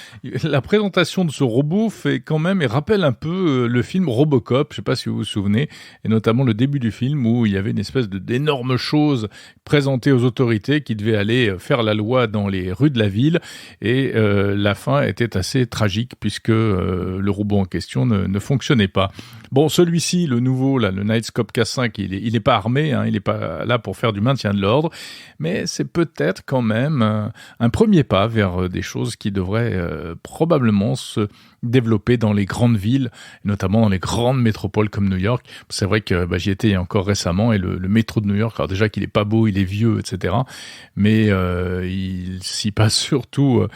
La présentation de ce robot fait quand même et rappelle un peu le film Robocop, je sais pas si vous vous souvenez, et notamment le début du film où il y avait une espèce d'énorme chose présentée aux autorités qui devait aller faire la loi dans les rues de la ville, et la fin était assez tragique puisque le robot en question ne fonctionnait pas. Bon, celui-ci, le nouveau, là, le Knightscope K5, il est pas armé, hein, il est pas là pour faire du maintien de l'ordre, mais c'est peut-être quand même un premier pas vers des choses qui devraient probablement se développer dans les grandes villes, notamment dans les grandes métropoles comme New York. C'est vrai que j'y étais encore récemment, et le métro de New York, alors déjà qu'il est pas beau, il est vieux, etc., mais il s'y passe surtout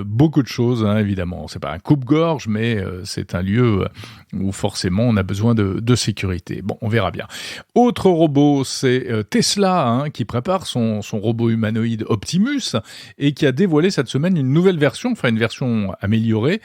beaucoup de choses, hein, évidemment. C'est pas un coupe-gorge, mais c'est un lieu où forcément on a besoin de sécurité. Bon, on verra bien. Autre robot, c'est Tesla, hein, qui prépare son robot humanoïde Optimus et qui a dévoilé cette semaine une nouvelle version, enfin une version améliorée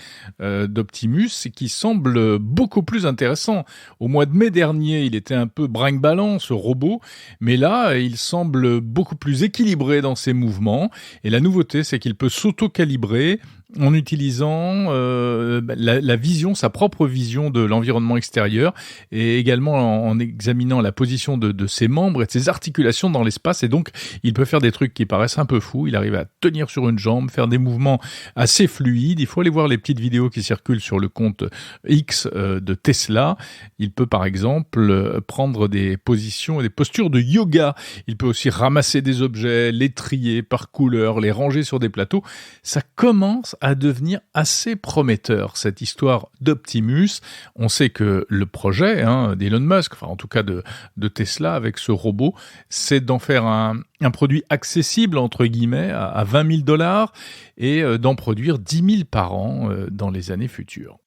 d'Optimus qui semble beaucoup plus intéressant. Au mois de mai dernier, il était un peu brinque-ballant, ce robot, mais là, il semble beaucoup plus équilibré dans ses mouvements, et la nouveauté, c'est qu'il peut s'auto-calibrer en utilisant la vision, sa propre vision de l'environnement extérieur, et également en examinant la position de ses membres et de ses articulations dans l'espace. Et donc, il peut faire des trucs qui paraissent un peu fous. Il arrive à tenir sur une jambe, faire des mouvements assez fluides. Il faut aller voir les petites vidéos qui circulent sur le compte X de Tesla. Il peut, par exemple, prendre des positions et des postures de yoga. Il peut aussi ramasser des objets, les trier par couleur, les ranger sur des plateaux. Ça commence à devenir assez prometteur, cette histoire d'Optimus. On sait que le projet d'Elon Musk, enfin en tout cas de Tesla avec ce robot, c'est d'en faire un produit accessible, entre guillemets, à $20 000 et d'en produire 10 000 par an dans les années futures.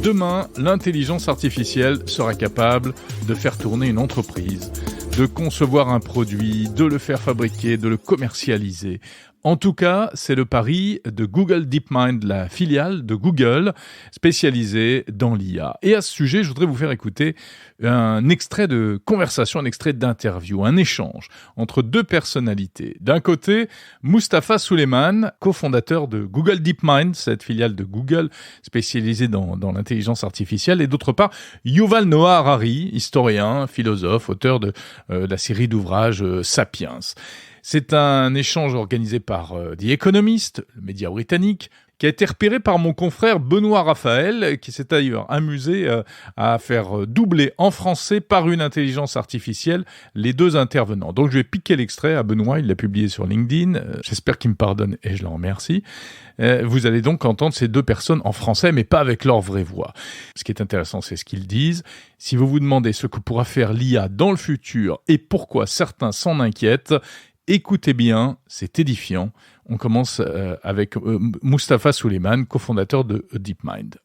Demain, l'intelligence artificielle sera capable de faire tourner une entreprise, de concevoir un produit, de le faire fabriquer, de le commercialiser. En tout cas, c'est le pari de Google DeepMind, la filiale de Google spécialisée dans l'IA. Et à ce sujet, je voudrais vous faire écouter un extrait de conversation, un extrait d'interview, un échange entre deux personnalités. D'un côté, Mustafa Suleyman, cofondateur de Google DeepMind, cette filiale de Google spécialisée dans l'intelligence artificielle, et d'autre part, Yuval Noah Harari, historien, philosophe, auteur de la série d'ouvrages Sapiens. C'est un échange organisé par The Economist, le média britannique, qui a été repéré par mon confrère Benoît Raphaël, qui s'est d'ailleurs amusé à faire doubler en français par une intelligence artificielle les deux intervenants. Donc je vais piquer l'extrait à Benoît, il l'a publié sur LinkedIn. J'espère qu'il me pardonne et je le remercie. Vous allez donc entendre ces deux personnes en français, mais pas avec leur vraie voix. Ce qui est intéressant, c'est ce qu'ils disent. Si vous vous demandez ce que pourra faire l'IA dans le futur et pourquoi certains s'en inquiètent, écoutez bien, c'est édifiant. On commence avec Mustapha Suleyman, cofondateur de DeepMind.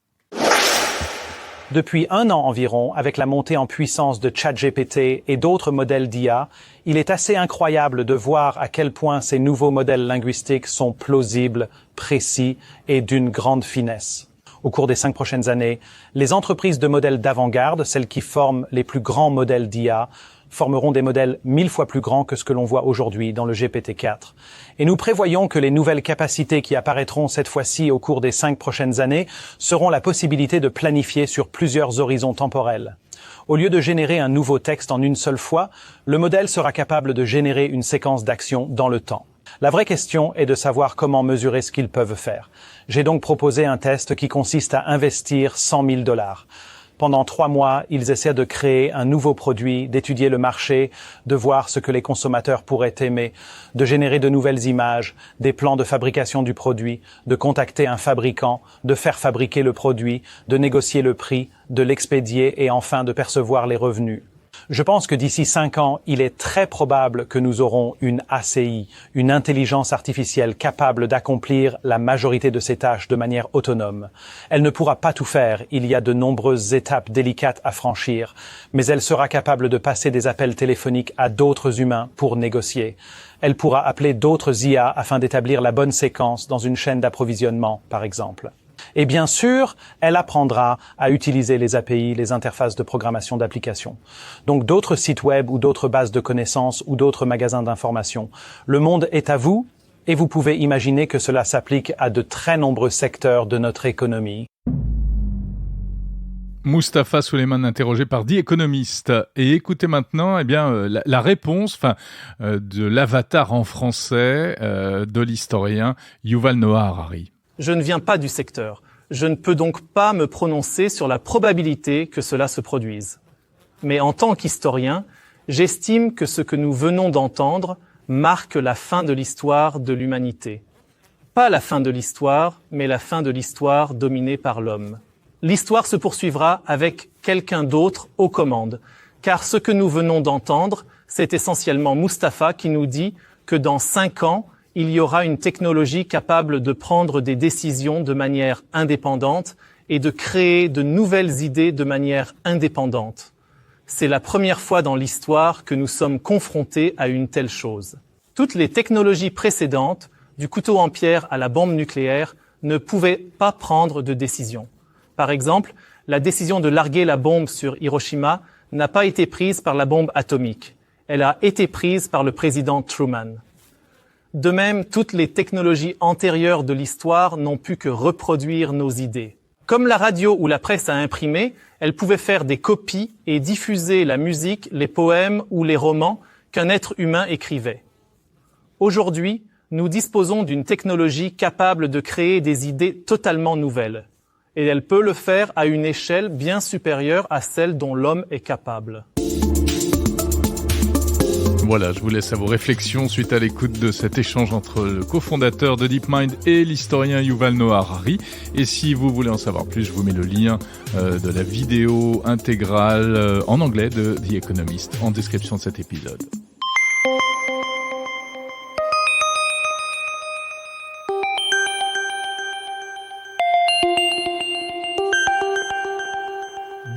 Depuis 1 an environ, avec la montée en puissance de ChatGPT et d'autres modèles d'IA, il est assez incroyable de voir à quel point ces nouveaux modèles linguistiques sont plausibles, précis et d'une grande finesse. Au cours des 5 prochaines années, les entreprises de modèles d'avant-garde, celles qui forment les plus grands modèles d'IA, formeront des modèles 1000 fois plus grands que ce que l'on voit aujourd'hui dans le GPT-4. Et nous prévoyons que les nouvelles capacités qui apparaîtront cette fois-ci au cours des 5 prochaines années seront la possibilité de planifier sur plusieurs horizons temporels. Au lieu de générer un nouveau texte en une seule fois, le modèle sera capable de générer une séquence d'actions dans le temps. La vraie question est de savoir comment mesurer ce qu'ils peuvent faire. J'ai donc proposé un test qui consiste à investir $100 000. Pendant 3 mois, ils essaient de créer un nouveau produit, d'étudier le marché, de voir ce que les consommateurs pourraient aimer, de générer de nouvelles images, des plans de fabrication du produit, de contacter un fabricant, de faire fabriquer le produit, de négocier le prix, de l'expédier et enfin de percevoir les revenus. Je pense que d'ici 5 ans, il est très probable que nous aurons une ACI, une intelligence artificielle capable d'accomplir la majorité de ces tâches de manière autonome. Elle ne pourra pas tout faire, il y a de nombreuses étapes délicates à franchir, mais elle sera capable de passer des appels téléphoniques à d'autres humains pour négocier. Elle pourra appeler d'autres IA afin d'établir la bonne séquence dans une chaîne d'approvisionnement, par exemple. Et bien sûr, elle apprendra à utiliser les API, les interfaces de programmation d'applications. Donc d'autres sites web ou d'autres bases de connaissances ou d'autres magasins d'informations. Le monde est à vous et vous pouvez imaginer que cela s'applique à de très nombreux secteurs de notre économie. Mustapha Suleyman interrogé par The Economist. Et écoutez maintenant la réponse de l'avatar en français de l'historien Yuval Noah Harari. Je ne viens pas du secteur. Je ne peux donc pas me prononcer sur la probabilité que cela se produise. Mais en tant qu'historien, j'estime que ce que nous venons d'entendre marque la fin de l'histoire de l'humanité. Pas la fin de l'histoire, mais la fin de l'histoire dominée par l'homme. L'histoire se poursuivra avec quelqu'un d'autre aux commandes, car ce que nous venons d'entendre, c'est essentiellement Mustapha qui nous dit que dans 5 ans, il y aura une technologie capable de prendre des décisions de manière indépendante et de créer de nouvelles idées de manière indépendante. C'est la première fois dans l'histoire que nous sommes confrontés à une telle chose. Toutes les technologies précédentes, du couteau en pierre à la bombe nucléaire, ne pouvaient pas prendre de décision. Par exemple, la décision de larguer la bombe sur Hiroshima n'a pas été prise par la bombe atomique. Elle a été prise par le président Truman. De même, toutes les technologies antérieures de l'histoire n'ont pu que reproduire nos idées. Comme la radio ou la presse à imprimer, elles pouvaient faire des copies et diffuser la musique, les poèmes ou les romans qu'un être humain écrivait. Aujourd'hui, nous disposons d'une technologie capable de créer des idées totalement nouvelles. Et elle peut le faire à une échelle bien supérieure à celle dont l'homme est capable. Voilà, je vous laisse à vos réflexions suite à l'écoute de cet échange entre le cofondateur de DeepMind et l'historien Yuval Noah Harari. Et si vous voulez en savoir plus, je vous mets le lien de la vidéo intégrale en anglais de The Economist en description de cet épisode. «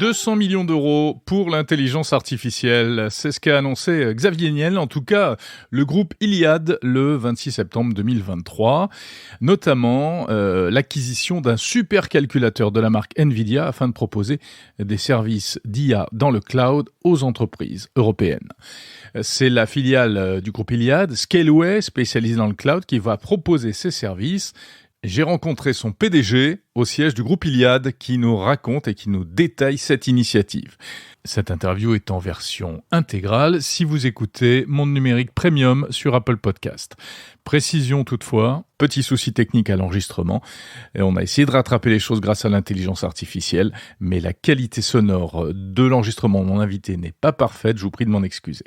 200 millions d'euros pour l'intelligence artificielle », c'est ce qu'a annoncé Xavier Niel, en tout cas le groupe Iliad le 26 septembre 2023, notamment l'acquisition d'un supercalculateur de la marque Nvidia afin de proposer des services d'IA dans le cloud aux entreprises européennes. C'est la filiale du groupe Iliad, Scaleway, spécialisée dans le cloud, qui va proposer ces services. J'ai rencontré son PDG au siège du groupe Iliad qui nous raconte et qui nous détaille cette initiative. Cette interview est en version intégrale si vous écoutez Monde Numérique Premium sur Apple Podcast. Précision toutefois, petit souci technique à l'enregistrement. Et on a essayé de rattraper les choses grâce à l'intelligence artificielle, mais la qualité sonore de l'enregistrement de mon invité n'est pas parfaite, je vous prie de m'en excuser.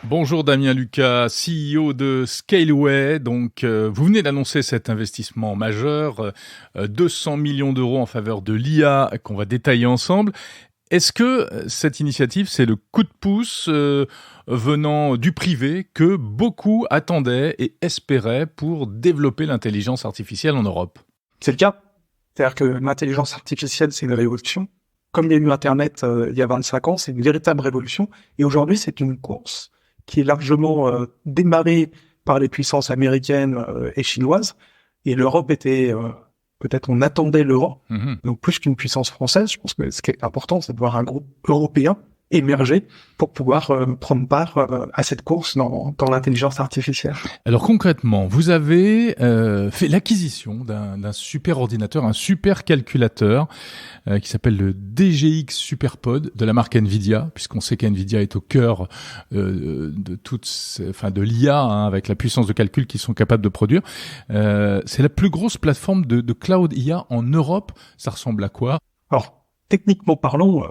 Bonjour Damien Lucas, CEO de Scaleway. Donc, vous venez d'annoncer cet investissement majeur, 200 millions d'euros en faveur de l'IA qu'on va détailler ensemble. Est-ce que cette initiative, c'est le coup de pouce venant du privé que beaucoup attendaient et espéraient pour développer l'intelligence artificielle en Europe ? C'est le cas. C'est-à-dire que l'intelligence artificielle, c'est une révolution. Comme il y a eu Internet il y a 25 ans, c'est une véritable révolution. Et aujourd'hui, c'est une course qui est largement démarrée par les puissances américaines et chinoises. Et l'Europe était... peut-être on attendait l'Europe, donc plus qu'une puissance française. Je pense que ce qui est important, c'est de voir un groupe européen émerger pour pouvoir prendre part à cette course dans l'intelligence artificielle. Alors concrètement, vous avez fait l'acquisition d'un super ordinateur, un super calculateur qui s'appelle le DGX SuperPod de la marque Nvidia, puisqu'on sait qu'Nvidia est au cœur de l'IA, avec la puissance de calcul qu'ils sont capables de produire. C'est la plus grosse plateforme de cloud IA en Europe. Ça ressemble à quoi ? Alors, techniquement parlant,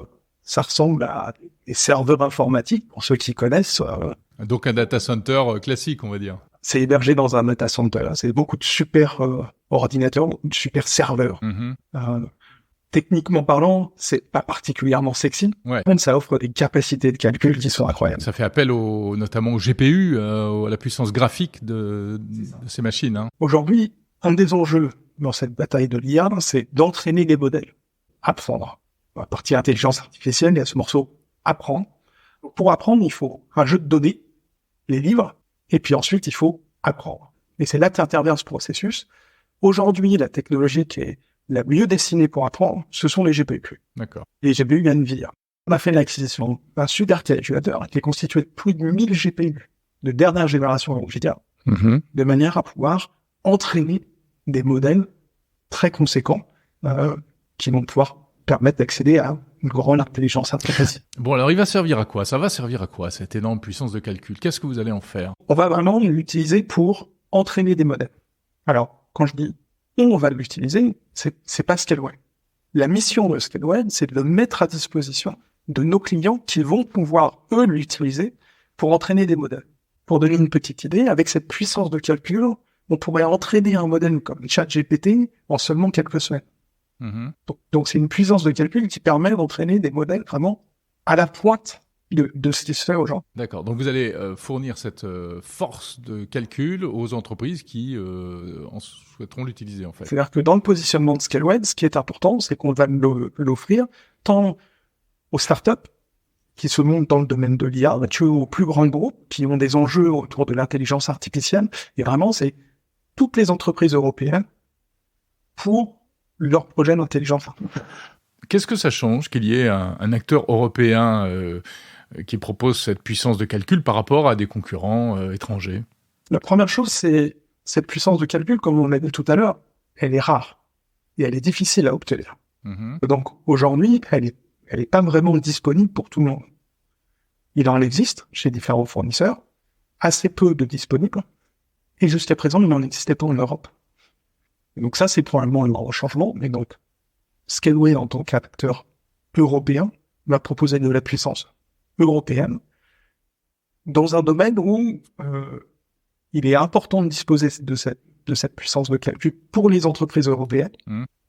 ça ressemble à des serveurs informatiques, pour ceux qui connaissent. Donc un data center classique, on va dire. C'est hébergé dans un data center. C'est beaucoup de super ordinateurs, de super serveurs. Techniquement parlant, c'est pas particulièrement sexy. Ouais. Même ça offre des capacités de calcul qui sont incroyables. Ça fait appel notamment au GPU, à la puissance graphique de ces machines. Aujourd'hui, un des enjeux dans cette bataille de l'IA, c'est d'entraîner les modèles, apprendre. La partie intelligence artificielle, il y a ce morceau apprendre. Pour apprendre, il faut un jeu de données, les livres, et puis ensuite, il faut apprendre. Et c'est là qu'intervient ce processus. Aujourd'hui, la technologie qui est la mieux destinée pour apprendre, ce sont les GPU. D'accord. Les GPU Nvidia. On a fait l'acquisition d'un supercalculateur qui est constitué de plus de 1000 GPU de dernière génération Nvidia, de manière à pouvoir entraîner des modèles très conséquents qui vont pouvoir permettre d'accéder à une grande intelligence artificielle. Bon, alors il va servir à quoi ? Ça va servir à quoi, cette énorme puissance de calcul ? Qu'est-ce que vous allez en faire ? On va vraiment l'utiliser pour entraîner des modèles. Alors, quand je dis on va l'utiliser, c'est pas Scaleway. La mission de Scaleway, c'est de le mettre à disposition de nos clients qui vont pouvoir, eux, l'utiliser pour entraîner des modèles. Pour donner une petite idée, avec cette puissance de calcul, on pourrait entraîner un modèle comme ChatGPT en seulement quelques semaines. Donc c'est une puissance de calcul qui permet d'entraîner des modèles vraiment à la pointe de ce qui se fait aujourd'hui. D'accord, donc vous allez fournir cette force de calcul aux entreprises qui en souhaiteront l'utiliser en fait. C'est-à-dire que dans le positionnement de Scaleway, ce qui est important, c'est qu'on va l'offrir tant aux startups qui se montent dans le domaine de l'IA, aux plus grands groupes qui ont des enjeux autour de l'intelligence artificielle, et vraiment c'est toutes les entreprises européennes pour leur projet d'intelligence artificielle. Qu'est-ce que ça change qu'il y ait un acteur européen qui propose cette puissance de calcul par rapport à des concurrents étrangers ? La première chose, c'est cette puissance de calcul, comme on l'a dit tout à l'heure, elle est rare et elle est difficile à obtenir. Donc aujourd'hui, elle est pas vraiment disponible pour tout le monde. Il en existe chez différents fournisseurs, assez peu de disponibles, et jusqu'à présent, il n'en existait pas en Europe. Et donc ça, c'est probablement un grand changement, mais donc Scaleway, en tant qu'acteur européen, va proposer de la puissance européenne dans un domaine où il est important de disposer de cette puissance de calcul pour les entreprises européennes.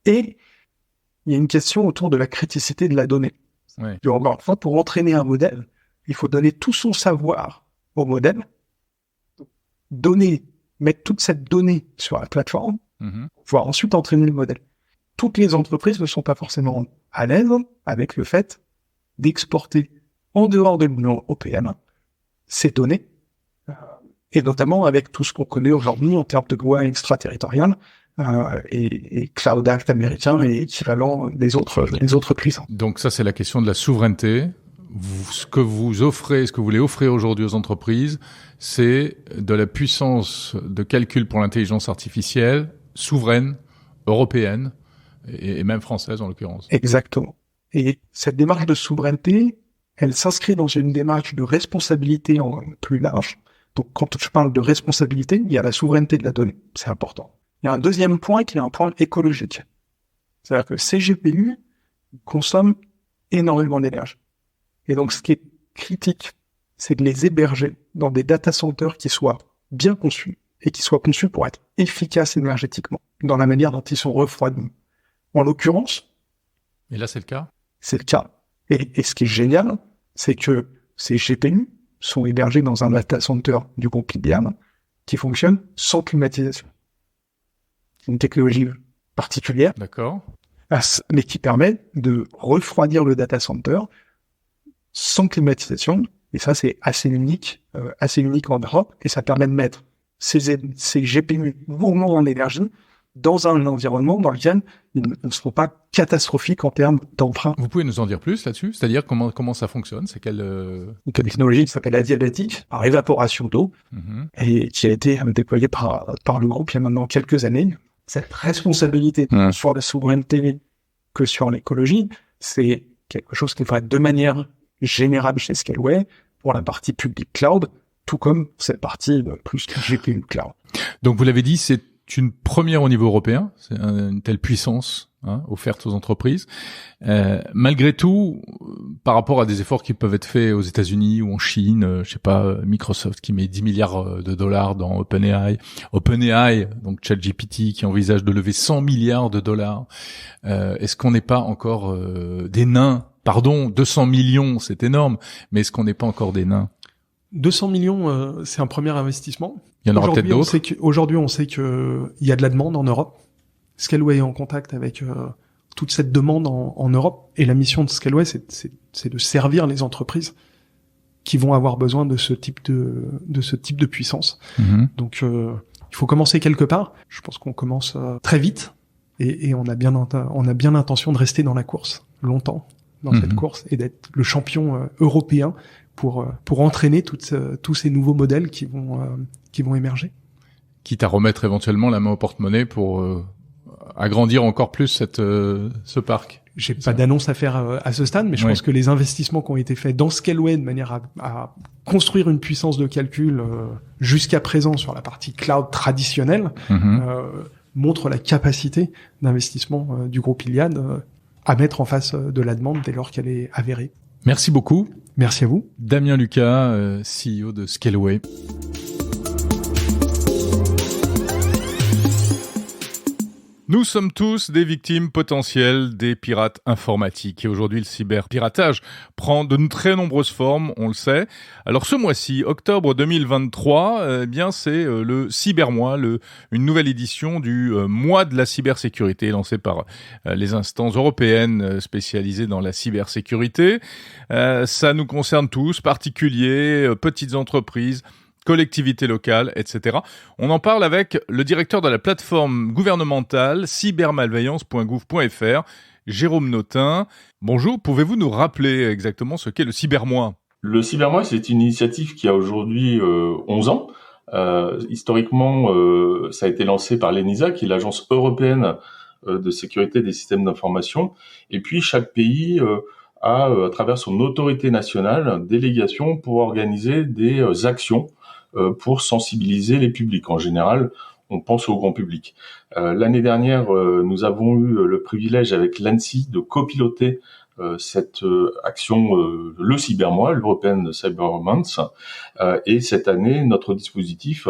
Et il y a une question autour de la criticité de la donnée. Ouais. Encore une fois, pour entraîner un modèle, il faut donner tout son savoir au modèle, mettre toute cette donnée sur la plateforme, pour pouvoir ensuite entraîner le modèle. Toutes les entreprises ne sont pas forcément à l'aise avec le fait d'exporter en dehors de l'Union européenne ces données, et notamment avec tout ce qu'on connaît aujourd'hui en termes de loi extraterritoriale et Cloud Act américain et équivalent des autres puissants. Donc ça, c'est la question de la souveraineté. ce que vous voulez offrir aujourd'hui aux entreprises, c'est de la puissance de calcul pour l'intelligence artificielle souveraine, européenne et même française en l'occurrence. Exactement. Et cette démarche de souveraineté, elle s'inscrit dans une démarche de responsabilité en plus large. Donc quand je parle de responsabilité, il y a la souveraineté de la donnée, c'est important. Il y a un deuxième point qui est un point écologique. C'est-à-dire que ces GPU consomment énormément d'énergie. Et donc ce qui est critique, c'est de les héberger dans des data centers qui soient bien conçus et qui soient conçus pour être efficaces énergétiquement, dans la manière dont ils sont refroidis. En l'occurrence, et là c'est le cas. C'est le cas. Et ce qui est génial, c'est que ces GPU sont hébergés dans un data center du groupe Iliad qui fonctionne sans climatisation. C'est une technologie particulière. D'accord. Mais qui permet de refroidir le data center sans climatisation. Et ça, c'est assez unique en Europe. Et ça permet de mettre ces GPU gourmands en énergie dans un environnement dans lequel ils ne seront pas catastrophiques en termes d'emprunt. Vous pouvez nous en dire plus là-dessus? C'est-à-dire comment ça fonctionne? C'est quelle une technologie qui s'appelle adiabatique, par évaporation d'eau, et qui a été déployée par le groupe il y a maintenant quelques années. Cette responsabilité sur la souveraineté que sur l'écologie, c'est quelque chose qui devrait être de manière générale chez Scaleway pour la partie public cloud, tout comme cette partie plus GPU cloud. Donc vous l'avez dit, c'est une première au niveau européen, c'est une telle puissance offerte aux entreprises. Malgré tout, par rapport à des efforts qui peuvent être faits aux États-Unis ou en Chine, je sais pas, Microsoft qui met 10 milliards de dollars dans OpenAI, donc ChatGPT qui envisage de lever 100 milliards de dollars. Est-ce qu'on n'est pas encore des nains? Pardon, 200 millions, c'est énorme, mais est-ce qu'on n'est pas encore des nains? 200 millions, c'est un premier investissement. Il y en aura peut-être d'autres. Aujourd'hui, on sait que il y a de la demande en Europe. Scaleway est en contact avec toute cette demande en Europe, et la mission de Scaleway, c'est de servir les entreprises qui vont avoir besoin de ce type de puissance. Donc, il faut commencer quelque part. Je pense qu'on commence très vite, et on a bien l'intention de rester dans la course longtemps, dans cette course, et d'être le champion européen pour entraîner tous ces nouveaux modèles qui vont émerger. Quitte à remettre éventuellement la main au porte-monnaie pour agrandir encore plus ce parc. J'ai pas d'annonce à faire à ce stade, mais je pense que les investissements qui ont été faits dans Scaleway de manière à construire une puissance de calcul jusqu'à présent sur la partie cloud traditionnelle montrent la capacité d'investissement du groupe Iliad à mettre en face de la demande dès lors qu'elle est avérée. Merci beaucoup. Merci à vous. Damien Lucas, CEO de Scaleway. Nous sommes tous des victimes potentielles des pirates informatiques. Et aujourd'hui, le cyberpiratage prend de très nombreuses formes, on le sait. Alors ce mois-ci, octobre 2023, c'est le Cybermois, une nouvelle édition du mois de la cybersécurité lancé par les instances européennes spécialisées dans la cybersécurité. Ça nous concerne tous, particuliers, petites entreprises, collectivités locales, etc. On en parle avec le directeur de la plateforme gouvernementale cybermalveillance.gouv.fr, Jérôme Notin. Bonjour, pouvez-vous nous rappeler exactement ce qu'est le Cybermois ? Le Cybermois, c'est une initiative qui a aujourd'hui 11 ans. Historiquement, ça a été lancé par l'ENISA, qui est l'agence européenne de sécurité des systèmes d'information. Et puis, chaque pays a, à travers son autorité nationale, délégation pour organiser des actions pour sensibiliser les publics. En général, on pense au grand public. L'année dernière, nous avons eu le privilège avec l'ANSSI de copiloter cette action, le Cybermois, l'European Cyber Month. Et cette année, notre dispositif,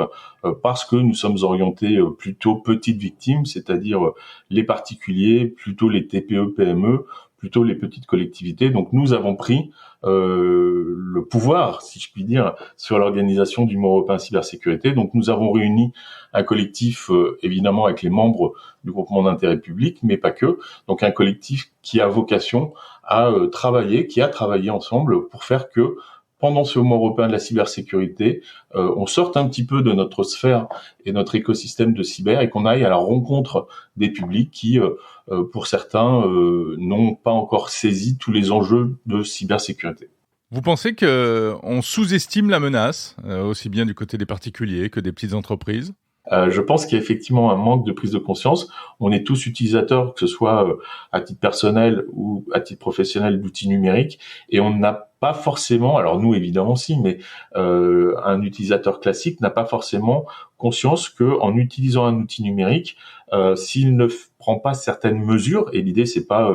parce que nous sommes orientés plutôt petites victimes, c'est-à-dire les particuliers, plutôt les TPE, PME, plutôt les petites collectivités. Donc nous avons pris le pouvoir, si je puis dire, sur l'organisation du mois européen cybersécurité. Donc nous avons réuni un collectif, évidemment avec les membres du groupement d'intérêt public, mais pas que. Donc un collectif qui a vocation à travailler, qui a travaillé ensemble pour faire que pendant ce mois européen de la cybersécurité, on sorte un petit peu de notre sphère et notre écosystème de cyber et qu'on aille à la rencontre des publics qui, pour certains, n'ont pas encore saisi tous les enjeux de cybersécurité. Vous pensez qu'on sous-estime la menace, aussi bien du côté des particuliers que des petites entreprises ? Je pense qu'il y a effectivement un manque de prise de conscience. On est tous utilisateurs, que ce soit à titre personnel ou à titre professionnel, d'outils numériques, et on n'a pas forcément, alors nous évidemment si, mais un utilisateur classique n'a pas forcément conscience que en utilisant un outil numérique, s'il ne prend pas certaines mesures, et l'idée c'est pas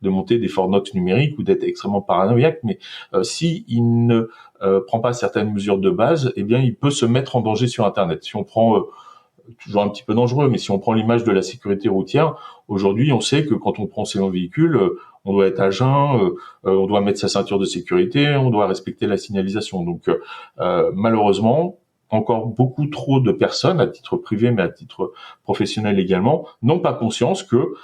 de monter des Fort Knox numériques ou d'être extrêmement paranoïaque, mais si il ne prend pas certaines mesures de base, eh bien il peut se mettre en danger sur Internet. Si on prend toujours un petit peu dangereux, mais si on prend l'image de la sécurité routière, aujourd'hui, on sait que quand on prend son véhicule, on doit être à jeun, on doit mettre sa ceinture de sécurité, on doit respecter la signalisation. Donc, malheureusement, encore beaucoup trop de personnes, à titre privé, mais à titre professionnel également, n'ont pas conscience que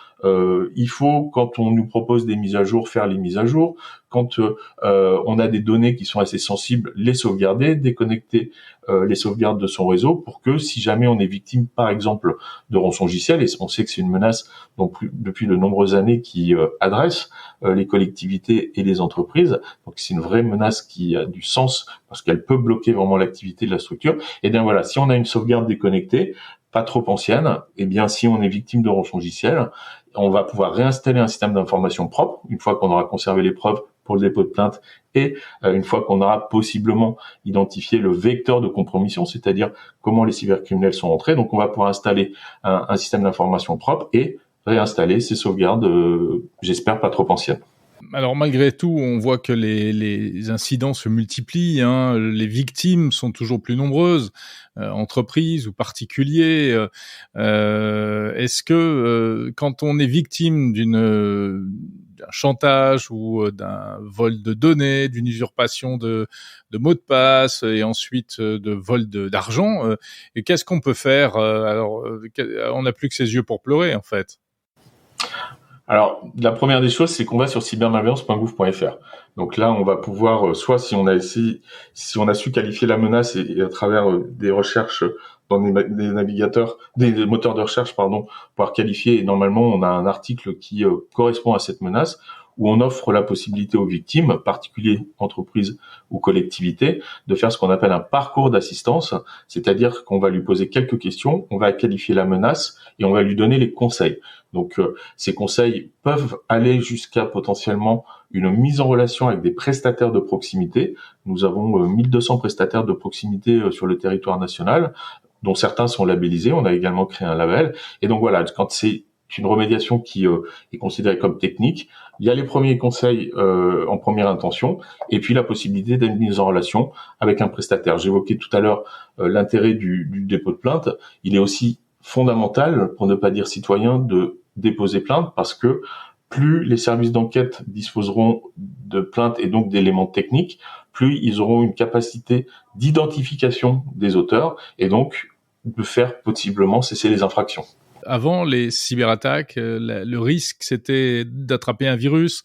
il faut, quand on nous propose des mises à jour, faire les mises à jour. Quand on a des données qui sont assez sensibles, les sauvegarder, déconnecter les sauvegardes de son réseau pour que si jamais on est victime, par exemple, de rançongiciel, et on sait que c'est une menace donc depuis de nombreuses années qui adresse les collectivités et les entreprises, donc c'est une vraie menace qui a du sens parce qu'elle peut bloquer vraiment l'activité de la structure. Et bien voilà, si on a une sauvegarde déconnectée, pas trop ancienne, et bien si on est victime de rançongiciel, on va pouvoir réinstaller un système d'information propre une fois qu'on aura conservé les preuves pour le dépôt de plainte et une fois qu'on aura possiblement identifié le vecteur de compromission, c'est-à-dire comment les cybercriminels sont entrés. Donc on va pouvoir installer un système d'information propre et réinstaller ces sauvegardes, j'espère pas trop anciennes. Alors malgré tout, on voit que les incidents se multiplient, hein, les victimes sont toujours plus nombreuses, entreprises ou particuliers. Est-ce que quand on est victime d'un chantage ou d'un vol de données, d'une usurpation de mots de passe et ensuite de vol d'argent, qu'est-ce qu'on peut faire ? Alors, on n'a plus que ses yeux pour pleurer en fait. Alors, la première des choses, c'est qu'on va sur cybermalveillance.gouv.fr. Donc là, on va pouvoir, soit si on a su qualifier la menace et à travers des recherches dans des navigateurs, des moteurs de recherche, pouvoir qualifier. Et normalement, on a un article qui correspond à cette menace, où on offre la possibilité aux victimes, particuliers, entreprises ou collectivités, de faire ce qu'on appelle un parcours d'assistance, c'est-à-dire qu'on va lui poser quelques questions, on va qualifier la menace et on va lui donner les conseils. Donc ces conseils peuvent aller jusqu'à potentiellement une mise en relation avec des prestataires de proximité. Nous avons 1200 prestataires de proximité sur le territoire national, dont certains sont labellisés. On a également créé un label. Et donc voilà, quand c'est une remédiation qui est considérée comme technique, il y a les premiers conseils en première intention, et puis la possibilité d'être mise en relation avec un prestataire. J'évoquais tout à l'heure l'intérêt du dépôt de plainte. Il est aussi fondamental, pour ne pas dire citoyen, de déposer plainte, parce que plus les services d'enquête disposeront de plaintes et donc d'éléments techniques, plus ils auront une capacité d'identification des auteurs, et donc de faire possiblement cesser les infractions. Avant les cyberattaques, le risque, c'était d'attraper un virus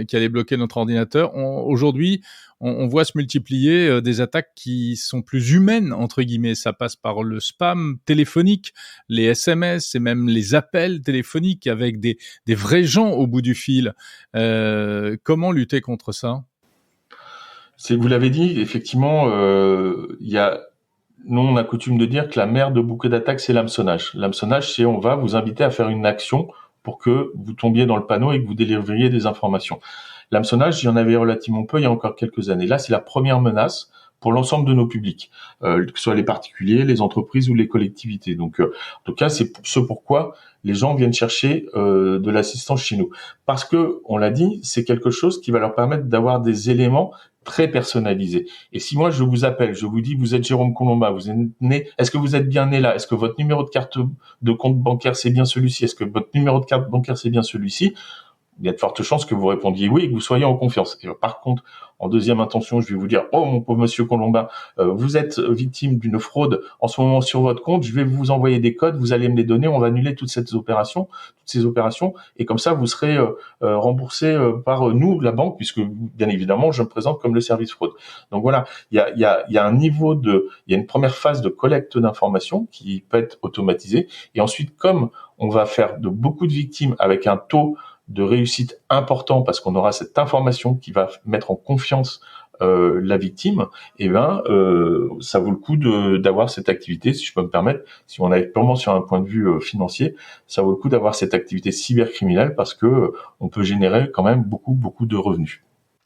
qui allait bloquer notre ordinateur. Aujourd'hui, on voit se multiplier des attaques qui sont plus humaines, entre guillemets. Ça passe par le spam téléphonique, les SMS et même les appels téléphoniques avec des vrais gens au bout du fil. Comment lutter contre ça ? Vous l'avez dit, effectivement, nous, on a coutume de dire que la mère de beaucoup d'attaques, c'est l'hameçonnage. L'hameçonnage, c'est on va vous inviter à faire une action pour que vous tombiez dans le panneau et que vous délivriez des informations. L'hameçonnage, il y en avait relativement peu il y a encore quelques années. Là, c'est la première menace pour l'ensemble de nos publics, que ce soit les particuliers, les entreprises ou les collectivités. Donc, en tout cas, c'est ce pourquoi les gens viennent chercher de l'assistance chez nous. Parce que, on l'a dit, c'est quelque chose qui va leur permettre d'avoir des éléments très personnalisé. Et si moi je vous appelle, je vous dis vous êtes Jérôme Colomba, vous êtes né, est-ce que vous êtes bien né là? Est-ce que votre numéro de carte de compte bancaire c'est bien celui-ci? Est-ce que votre numéro de carte bancaire c'est bien celui-ci? Il y a de fortes chances que vous répondiez oui et que vous soyez en confiance. Et par contre, en deuxième intention, je vais vous dire « Oh, mon pauvre monsieur Colomba, vous êtes victime d'une fraude en ce moment sur votre compte, je vais vous envoyer des codes, vous allez me les donner, on va annuler toutes ces opérations, et comme ça, vous serez remboursé par nous, la banque, puisque, bien évidemment, je me présente comme le service fraude. » Donc voilà, il y a un niveau il y a une première phase de collecte d'informations qui peut être automatisée, et ensuite, comme on va faire de beaucoup de victimes avec un taux de réussite important parce qu'on aura cette information qui va mettre en confiance la victime, ça vaut le coup d'avoir cette activité, si je peux me permettre. Si on est purement sur un point de vue financier, ça vaut le coup d'avoir cette activité cybercriminelle parce que on peut générer quand même beaucoup de revenus.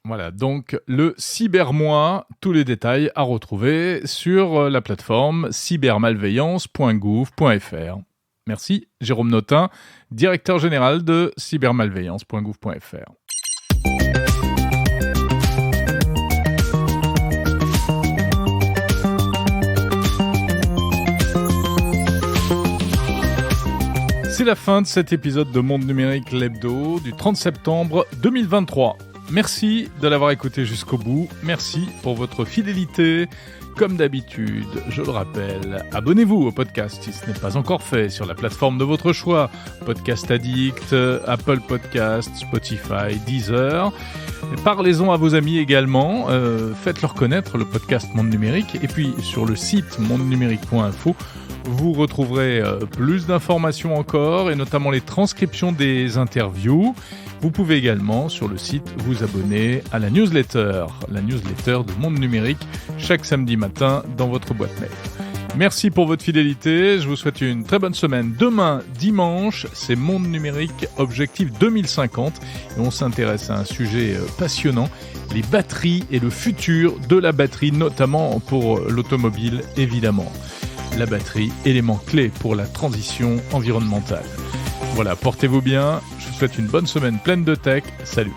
Voilà, donc le Cybermois, tous les détails à retrouver sur la plateforme cybermalveillance.gouv.fr. Merci, Jérôme Notin, directeur général de cybermalveillance.gouv.fr. C'est la fin de cet épisode de Monde Numérique l'hebdo du 30 septembre 2023. Merci de l'avoir écouté jusqu'au bout. Merci pour votre fidélité. Comme d'habitude, je le rappelle, abonnez-vous au podcast si ce n'est pas encore fait sur la plateforme de votre choix. Podcast Addict, Apple Podcasts, Spotify, Deezer. Parlez-en à vos amis également. Faites-leur connaître le podcast Monde Numérique. Et puis sur le site mondenumérique.info, vous retrouverez plus d'informations encore et notamment les transcriptions des interviews. Vous pouvez également, sur le site, vous abonner à la newsletter de Monde Numérique, chaque samedi matin dans votre boîte mail. Merci pour votre fidélité, je vous souhaite une très bonne semaine. Demain, dimanche, c'est Monde Numérique Objectif 2050 et on s'intéresse à un sujet passionnant, les batteries et le futur de la batterie, notamment pour l'automobile, évidemment. La batterie, élément clé pour la transition environnementale. Voilà, portez-vous bien, je vous souhaite une bonne semaine pleine de tech, salut.